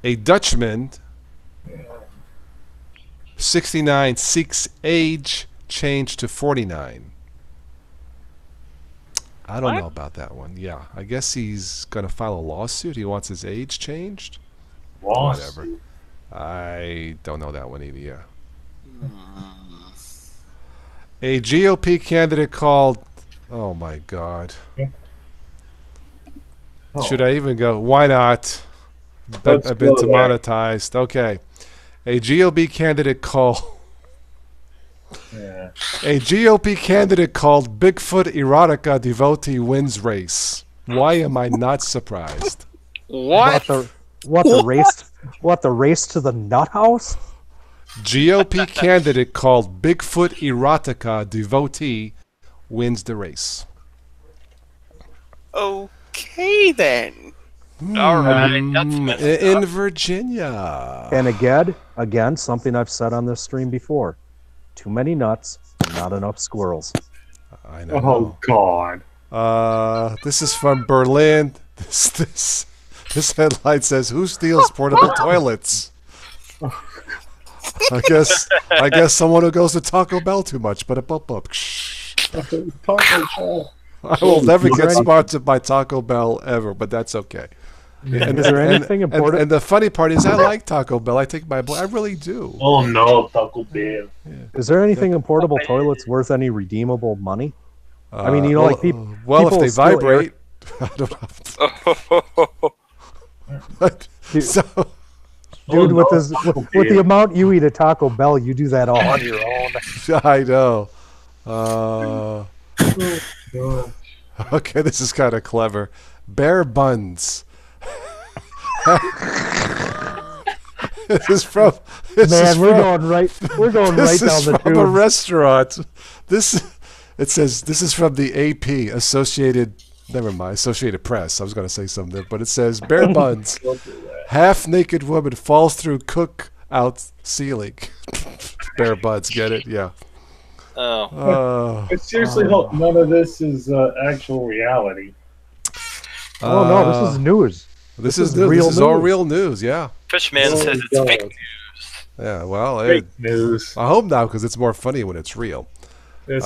A Dutchman, 69, seeks age change to 49. I don't know about that one. Yeah, I guess he's gonna file a lawsuit. He wants his age changed. Whatever. I don't know that one either. Yeah. A GOP candidate called. Oh my God. Should I even go? Why not? I've been demonetized. Okay. A GOP candidate called. Yeah. A GOP candidate called Bigfoot erotica devotee wins race. Why am I not surprised? What? The race? What, the race to the nut house? GOP candidate called Bigfoot erotica devotee wins the race. Okay, then. All right, that's messed in up. Virginia. And again, something I've said on this stream before. Too many nuts, not enough squirrels. I know. Oh God. This is from Berlin. This headline says, "Who steals portable toilets?" I guess someone who goes to Taco Bell too much. But up. I will never get sponsored by Taco Bell ever, but that's okay. And, Is there anything important? And the funny part is, I like Taco Bell. I take my, I really do. Oh no, Taco Bell. Is there anything in portable toilets worth any redeemable money? I mean, like people. Well, people if they steal vibrate, I don't know. So, Dude, with the amount you eat at Taco Bell, you do that all on your own. I know. Okay, this is kind of clever. Bear buns. This is from. We're going right down the from tube. a restaurant. It says this is from the AP Associated. Never mind, Associated Press. I was going to say something, but it says bear buns. Half-naked woman falls through cook-out ceiling. Bear buns, get it? Yeah. Oh. I seriously hope none of this is actual reality. Oh no, this is news. This is news. This is all real news. Yeah. Fishman says it's fake news. Yeah. Well, Fake news. I hope not, because it's more funny when it's real. Yes,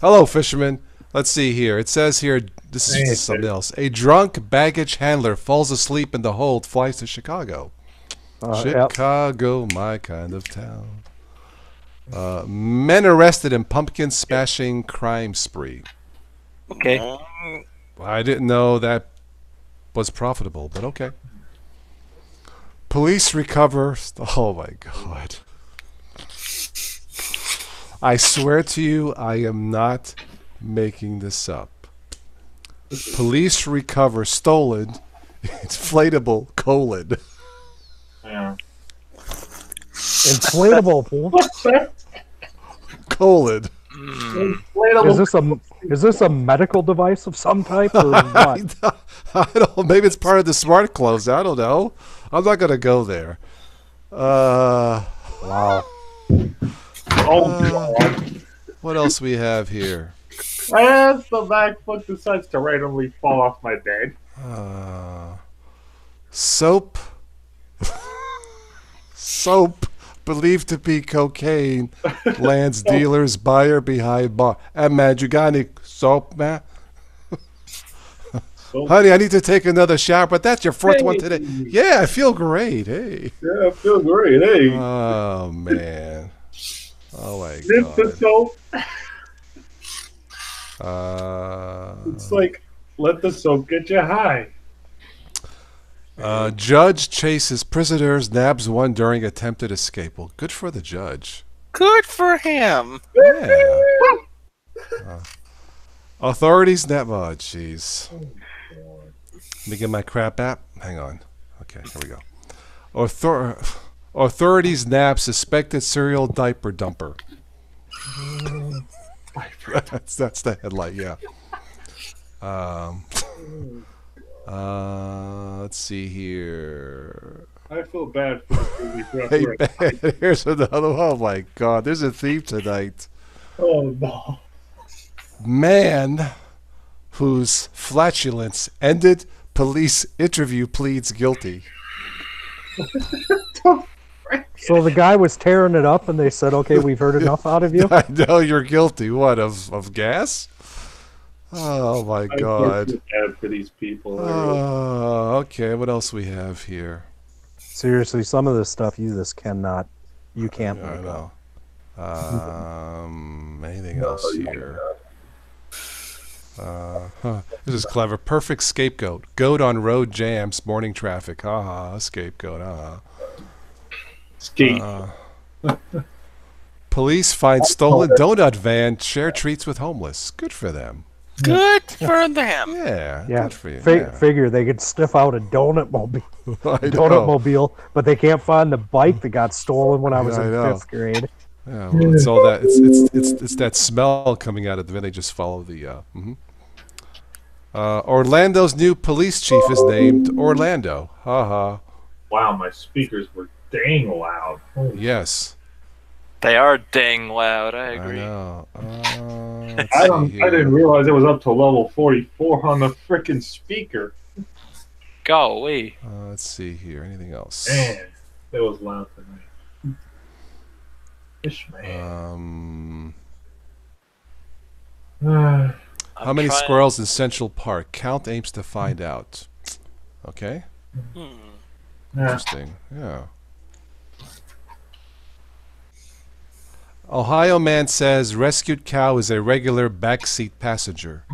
Hello, fisherman. Let's see here. It says here, this is something else. A drunk baggage handler falls asleep in the hold, flies to Chicago. Chicago, my kind of town. Men arrested in pumpkin smashing crime spree. Okay. I didn't know that was profitable, but okay. Police recover. Oh my God. I swear to you, I am not making this up. Police recover stolen inflatable colon. Yeah. Inflatable. Colon. Is this a medical device of some type or what? I don't know. Maybe it's part of the smart clothes. I don't know. I'm not gonna go there. Wow. What else we have here? As the MacBook decides to randomly fall off my bed. Soap believed to be cocaine lands dealer's buyer behind bar. Hey man, you got any soap, man? Honey, I need to take another shower, but that's your fourth one today. Yeah, I feel great. Hey. Yeah, I feel great. Hey. Oh man. Oh my God. The soap. It's like, let the soap get you high. Judge chases prisoners, nabs one during attempted escape. Well, good for the judge. Good for him. Yeah. Authorities nab. Oh, jeez. Let me get my crap app. Hang on. Okay, here we go. Authorities nab suspected serial diaper dumper. That's the headline. Yeah. Let's see here. I feel bad for the Hey, man, here's another one. Oh my God, there's a thief tonight. Oh no. Man whose flatulence ended police interview pleads guilty. So the guy was tearing it up and they said, okay, we've heard enough out of you? I know you're guilty. What, of gas? Oh my I God. feel bad for these people. Okay, what else we have here? Seriously, some of this stuff you can't I look up. know. Anything else here? This is clever. Perfect scapegoat. Goat on road jams, morning traffic. Haha, scapegoat. Skeet. Police find stolen donut van, share treats with homeless. Good for them. Good for them. Yeah, Yeah, good for you. Yeah. figure they could sniff out a donut I donut know. mobile, but they can't find the bike that got stolen when I was Yeah, I in know. 5th grade. Yeah, well, it's all that. It's that smell coming out of the van. They just follow the. Orlando's new police chief is named Orlando. Haha. Wow, my speakers were dang loud. Holy Yes. They are dang loud. I I agree. know. I didn't realize it was up to level 44 on the frickin' speaker. Golly. Let's see here. Anything else? Man, that was loud for me. Fish man. How many squirrels in Central Park? Count aims to find out. Okay. Yeah. Interesting. Yeah. Ohio man says rescued cow is a regular backseat passenger.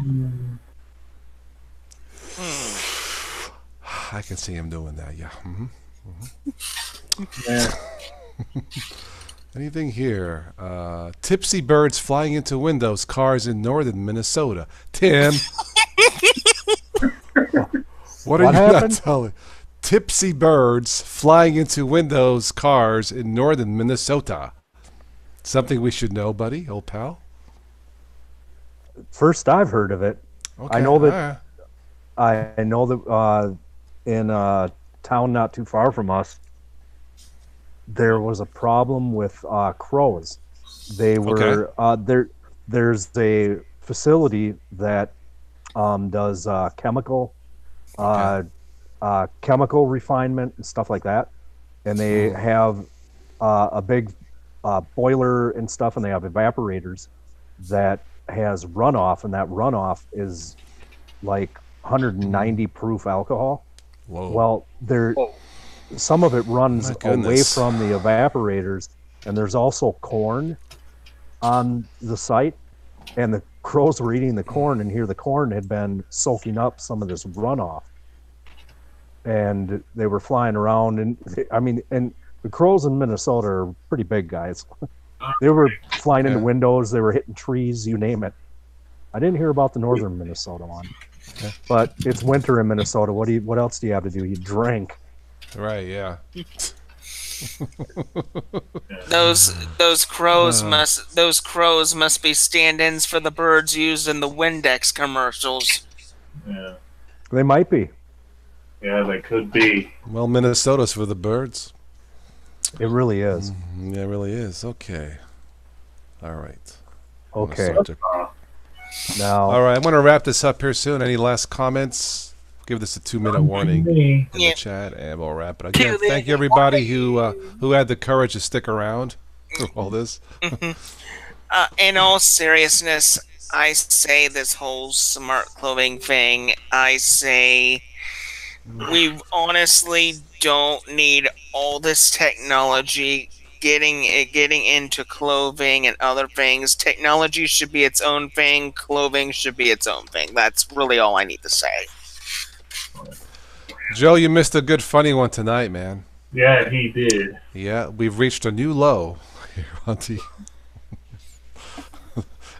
I can see him doing that. Yeah. Yeah. Anything here? Tipsy birds flying into windows, cars in northern Minnesota. Tim. What are you happened? not telling? Tipsy birds flying into windows, cars in northern Minnesota. Something we should know, buddy, old pal. First I've heard of it. Okay. I know that alright. I know that in a town not too far from us, there was a problem with crows. They were there's a facility that does chemical refinement and stuff like that, and they have a big boiler and stuff, and they have evaporators that has runoff, and that runoff is like 190 proof alcohol. Whoa. Well, some of it runs My away goodness. from the evaporators, and there's also corn on the site, and the crows were eating the corn, and here the corn had been soaking up some of this runoff, and they were flying around, and and the crows in Minnesota are pretty big guys. They were flying into windows, they were hitting trees, you name it. I didn't hear about the northern Minnesota one, but it's winter in Minnesota. What else do you have to do? You drink. Right, yeah. Those crows must be stand-ins for the birds used in the Windex commercials. Yeah. They might be. Yeah, they could be. Well, Minnesota's for the birds. It really is. Yeah, it really is. Okay. All right. Okay. All Now, right, I'm going to wrap this up here soon. Any last comments? Give this a 2-minute warning in the chat, and we'll wrap it. Again, thank you everybody who had the courage to stick around through all this. In all seriousness, I say this whole smart clothing thing, I say we honestly don't need all this technology getting into clothing and other things. Technology should be its own thing. Clothing should be its own thing. That's really all I need to say. Joe, you missed a good funny one tonight, man. Yeah, he did. Yeah, we've reached a new low here on the.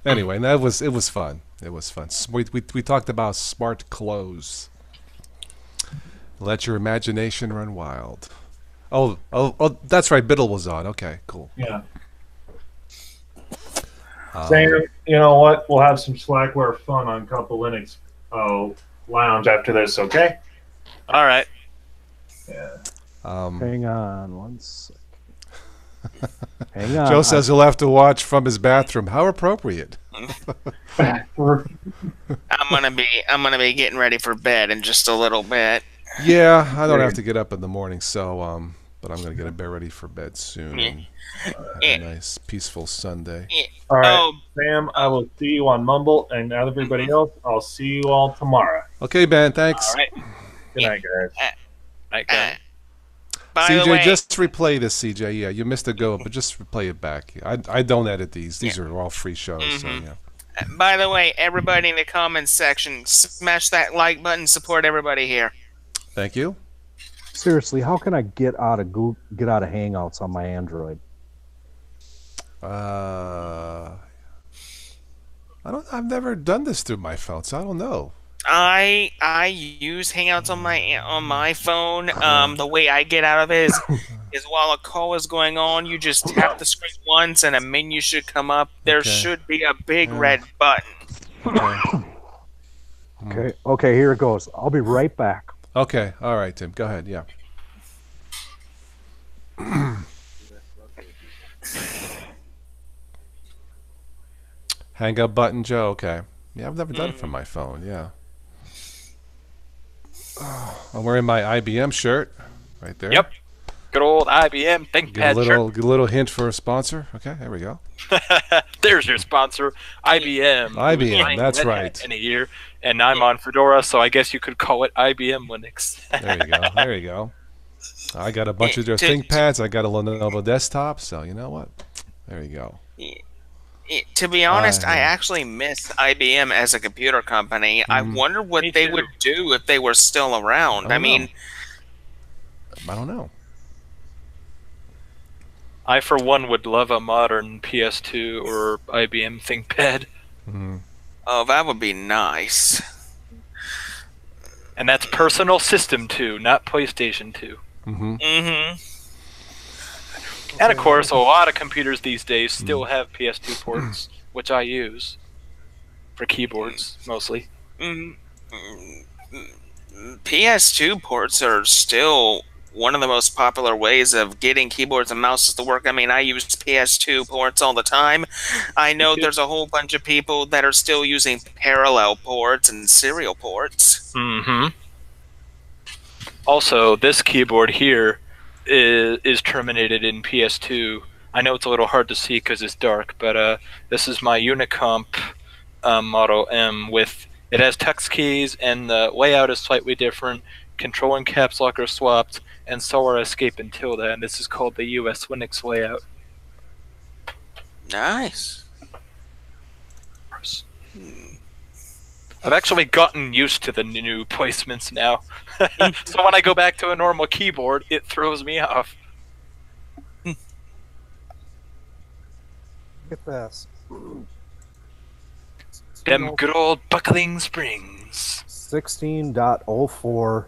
Anyway, it was fun. It was fun. We talked about smart clothes. Let your imagination run wild. Oh, that's right. Biddle was on. Okay, cool. Yeah. Sam, you know what? We'll have some Slackware fun on Couple Linux Lounge after this, okay? All right. Yeah. hang on one sec. Hang on. Joe says he'll have to watch from his bathroom. How appropriate. I'm gonna be getting ready for bed in just a little bit. Yeah, I don't have to get up in the morning, so but but I'm gonna get a bed ready for bed soon. Yeah. And have Yeah. a nice, peaceful Sunday. All right, Oh, Sam, I will see you on Mumble, and everybody else, I'll see you all tomorrow. Okay, Ben. Thanks. All right. Good night, guys. Right, go. by the CJ, way, just replay this, CJ. Yeah, you missed a go, but just replay it back. I don't edit these. These are all free shows. So yeah. by the way, everybody in the comments section, smash that like button. Support everybody here. Thank you. Seriously, how can I get out of Hangouts on my Android? I've never done this through my phone, so I don't know. I use Hangouts on my phone. The way I get out of it is while a call is going on, you just tap the screen once, and a menu should come up. There Okay. should be a big red button. Okay, here it goes. I'll be right back. Okay. All right, Tim. Go ahead. Yeah. Hang up button, Joe. Okay. Yeah, I've never done it from my phone. Yeah. I'm wearing my IBM shirt right there. Yep. Good old IBM Get a ThinkPad shirt. little hint for a sponsor. Okay, there we go. There's your sponsor, IBM. IBM, Buying that's Red Hat right. In a year, and I'm on Fedora, so I guess you could call it IBM Linux. There you go. There you go. I got a bunch of their To- ThinkPads. I got a Lenovo desktop. So you know what? There you go. To be honest, I yeah. actually miss IBM as a computer company. I wonder what Me they too. would do if they were still around. I mean, I don't know. I, for one, would love a modern PS2 or IBM ThinkPad, oh, that would be nice. and that's Personal System 2, not PlayStation 2. Mm-hmm. And of course, a lot of computers these days still have PS2 ports, which I use for keyboards mostly. PS2 ports are still one of the most popular ways of getting keyboards and mouses to work. I mean, I use PS2 ports all the time. I know there's a whole bunch of people that are still using parallel ports and serial ports. Mm-hmm. Also, this keyboard here is terminated in PS2. I know it's a little hard to see because it's dark, but this is my Unicomp Model M with it has text keys and the layout is slightly different. Control and caps lock are swapped, and so are escape and tilde, and this is called the US Linux layout. Nice. I've actually gotten used to the new placements now. So when I go back to a normal keyboard, it throws me off. Look at this. Them good old Buckling Springs. 16.04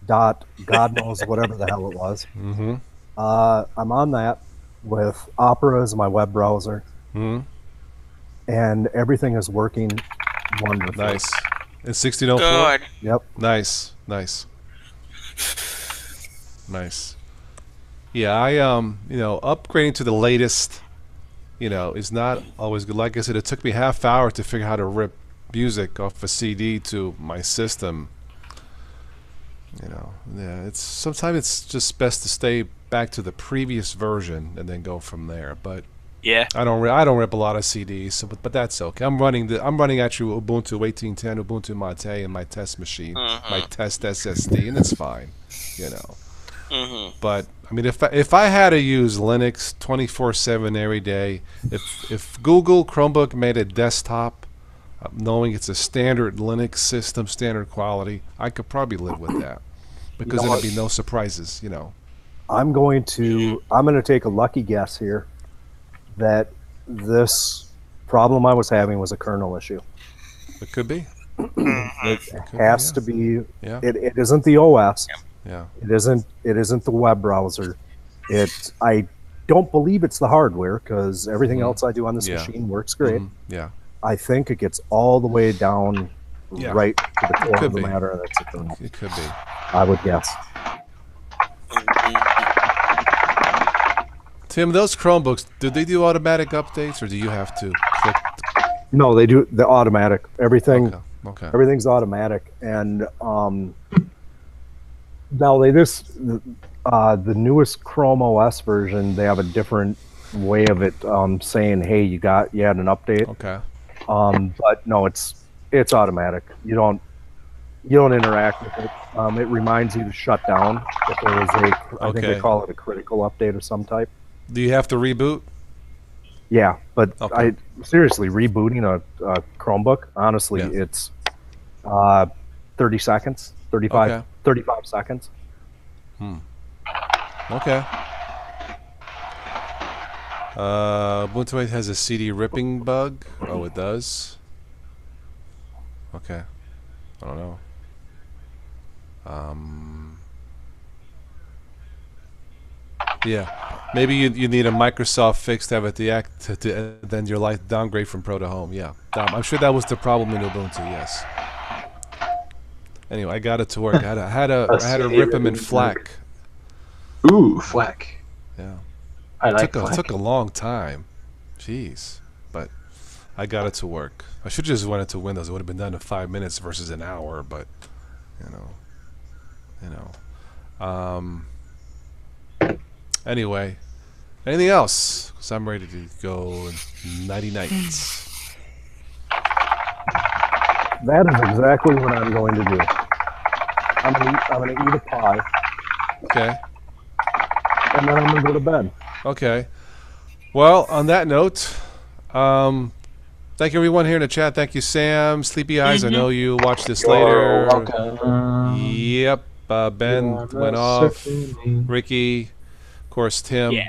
dot God knows whatever the hell it was. Mm-hmm. I'm on that with Opera as my web browser, Mm-hmm. and everything is working wonderfully. Nice. It's 1604. Good. Yep. Nice. Nice. Nice. Yeah, I upgrading to the latest, is not always good. Like I said, it took me half hour to figure out how to rip music off a CD to my system. Yeah, sometimes it's just best to stay back to the previous version and then go from there. But Yeah. I don't rip a lot of CDs, so, but that's okay. I'm running actually Ubuntu 18.10, Ubuntu Mate in my test machine, my test SSD, and it's fine, But I mean, if I had to use Linux 24/7 every day, if Google Chromebook made a desktop, knowing it's a standard Linux system, standard quality, I could probably live with that because there'd be no surprises, I'm going to take a lucky guess here that this problem I was having was a kernel issue. It could be. It has to be. Yeah. It isn't the OS. Yeah. It isn't the web browser. I don't believe it's the hardware because everything else I do on this machine works great. Yeah. I think it gets all the way down right to the core could of the be. matter. That's a kernel. It could be. I would guess. Tim, those Chromebooks, do they do automatic updates or do you have to click? No, they do the automatic. Everything. Okay. Everything's automatic, and now The newest Chrome OS version, they have a different way of it saying, "Hey, you had an update." Okay. But no, it's automatic. You don't interact with it. It reminds you to shut down if there was I think they call it a critical update of some type. Do you have to reboot? Yeah, but Okay. seriously, rebooting a Chromebook, honestly, it's 30 seconds, 35 seconds. Okay. Ubuntu 8 has a CD ripping bug. Oh, it does? Okay. I don't know. Yeah. Maybe you need a Microsoft fix to have it then your life downgrade from Pro to Home. Yeah. I'm sure that was the problem in Ubuntu, yes. Anyway, I got it to work. I had to rip him in FLAC. Ooh, FLAC. Yeah. I like FLAC. It took a long time. Jeez. But I got it to work. I should have just went into Windows. It would have been done in 5 minutes versus an hour, but anyway, anything else? Because I'm ready to go nighty nights. That is exactly what I'm going to do. I'm gonna eat a pie. Okay. And then I'm gonna go to bed. Okay. Well, on that note, thank you everyone here in the chat. Thank you, Sam. Sleepy Eyes, I know you watch this later. Welcome. Yep. Ben went off. Ricky, of course, Tim. Yeah.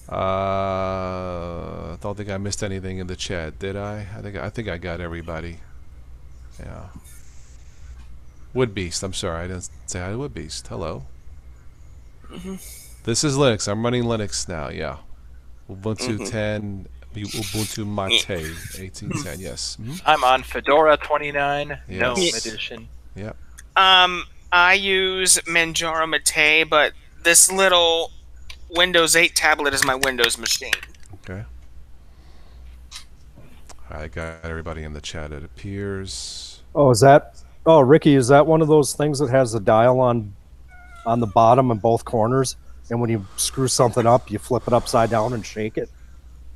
I don't think I missed anything in the chat, did I? I think I got everybody. Yeah. Woodbeast, I'm sorry, I didn't say hi to Woodbeast. Hello. This is Linux. I'm running Linux now. Yeah. Ubuntu 10. Ubuntu Mate 1810. Yes. I'm on Fedora 29 Yes. GNOME edition. Yep. I use Manjaro Mate, but this little Windows 8 tablet is my Windows machine. Okay. I got everybody in the chat. It appears. Oh, Ricky, is that one of those things that has the dial on the bottom and both corners, and when you screw something up, you flip it upside down and shake it?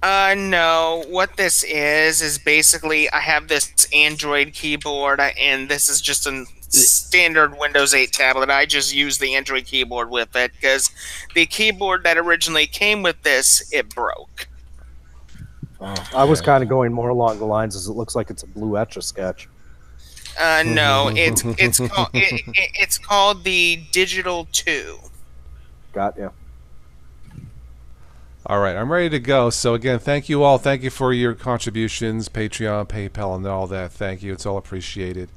No. What this is basically I have this Android keyboard, and this is just a standard Windows 8 tablet. I just use the Android keyboard with it because the keyboard that originally came with this, it broke. I was kind of going more along the lines as it looks like it's a blue Etch-a-Sketch. No, it's called the Digital 2. Got ya. All right, I'm ready to go. So again, thank you all. Thank you for your contributions, Patreon, PayPal, and all that. Thank you. It's all appreciated.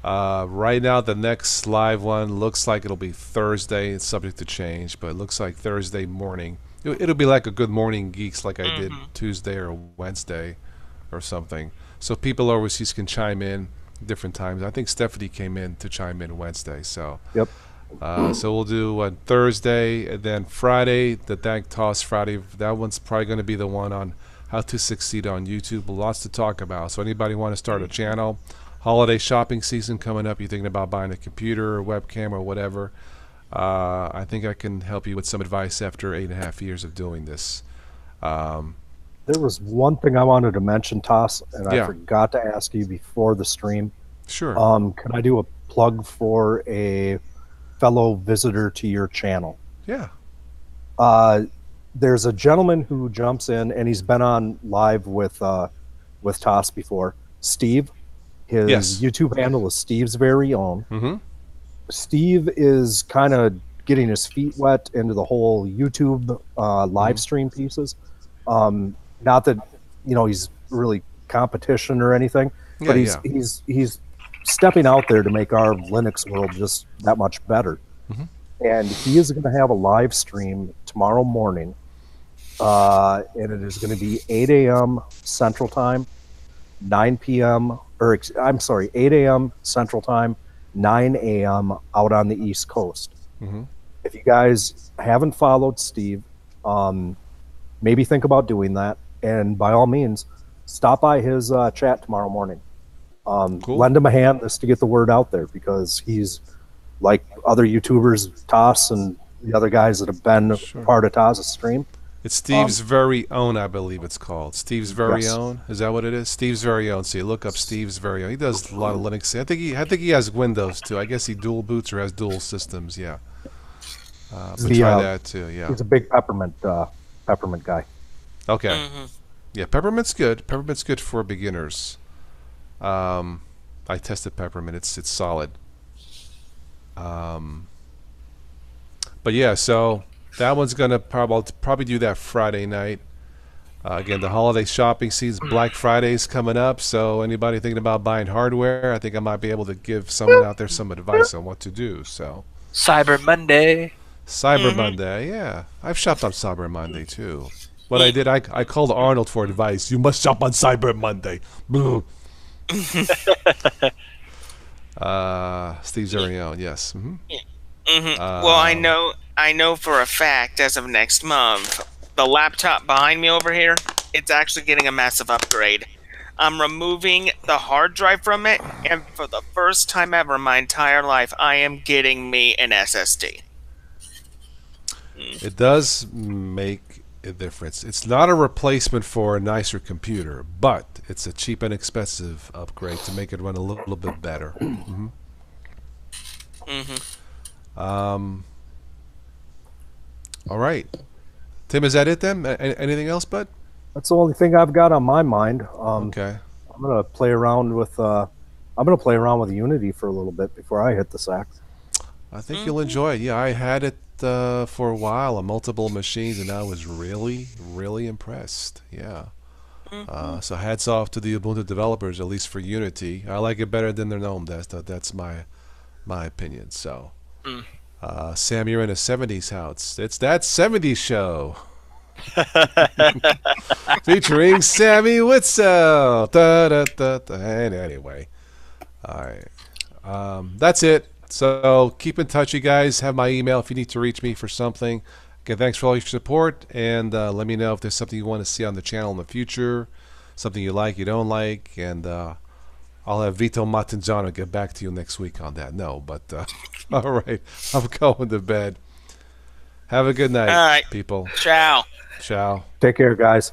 Right now, the next live one looks like it'll be Thursday. It's subject to change, but it looks like Thursday morning. It'll be like a Good Morning Geeks like I did Tuesday or Wednesday or something. So people overseas can chime in different times. I think Stephanie came in to chime in Wednesday. So Yep. So we'll do Thursday, and then Friday, the Dank Toss Friday. That one's probably going to be the one on how to succeed on YouTube. Lots to talk about. So anybody want to start a channel? Holiday shopping season coming up. You're thinking about buying a computer or webcam or whatever. I think I can help you with some advice after 8.5 years of doing this. There was one thing I wanted to mention, Toss, and Yeah. I forgot to ask you before the stream. Sure. Can I do a plug for a fellow visitor to your channel? Yeah. There's a gentleman who jumps in, and he's been on live with Toss before. Steve. His Yes. YouTube handle is Steve's Very Own. Mm-hmm. Steve is kind of getting his feet wet into the whole YouTube live stream pieces. Not that he's really competition or anything, but he's stepping out there to make our Linux world just that much better. And he is going to have a live stream tomorrow morning, and it is going to be 8 a.m. Central Time, 9 p.m. or I'm sorry, 8 a.m. Central Time, 9 a.m. out on the East Coast. If you guys haven't followed Steve, maybe think about doing that, and by all means, stop by his chat tomorrow morning. Cool. Lend him a hand just to get the word out there, because he's like other YouTubers, Toss and the other guys that have been part of Toss's stream. It's Steve's Very Own, I believe it's called. Steve's Very Own, is that what it is? Steve's Very Own. So you look up Steve's Very Own. He does a lot of Linux. I think he has Windows too. I guess he dual boots or has dual systems. Yeah. But try that too. Yeah. He's a big peppermint guy. Okay. Yeah, peppermint's good. Peppermint's good for beginners. I tested peppermint. It's solid. But yeah, so that one's gonna probably do that Friday night. Again, the holiday shopping season, Black Friday's coming up. So anybody thinking about buying hardware, I think I might be able to give someone out there some advice on what to do. So Cyber Monday. Cyber Monday, yeah. I've shopped on Cyber Monday too. What I did, I called Arnold for advice. You must shop on Cyber Monday. Steve's very own, yes. Well, I know for a fact as of next month, the laptop behind me over here, it's actually getting a massive upgrade. I'm removing the hard drive from it, and for the first time ever in my entire life, I am getting me an SSD. It does make a difference. It's not a replacement for a nicer computer, but it's a cheap and expensive upgrade to make it run a little bit better. All right, Tim, is that it then? Anything else, bud? That's the only thing I've got on my mind. Okay. I'm gonna play around with Unity for a little bit before I hit the sack. I think you'll enjoy it. Yeah, I had it for a while on multiple machines, and I was really, really impressed. Yeah. So hats off to the Ubuntu developers, at least for Unity. I like it better than their GNOME. That's my opinion. So, Sam, you're in a 70s house. It's that 70s show. Featuring Sammy Witzel. Da, da, da, da. And anyway, all right. That's it. So keep in touch, you guys. Have my email if you need to reach me for something. Again, thanks for all your support, and let me know if there's something you want to see on the channel in the future, something you like, you don't like, and I'll have Vito Matanzano get back to you next week on that. No, but all right, I'm going to bed. Have a good night, all right, people. Ciao. Ciao. Take care, guys.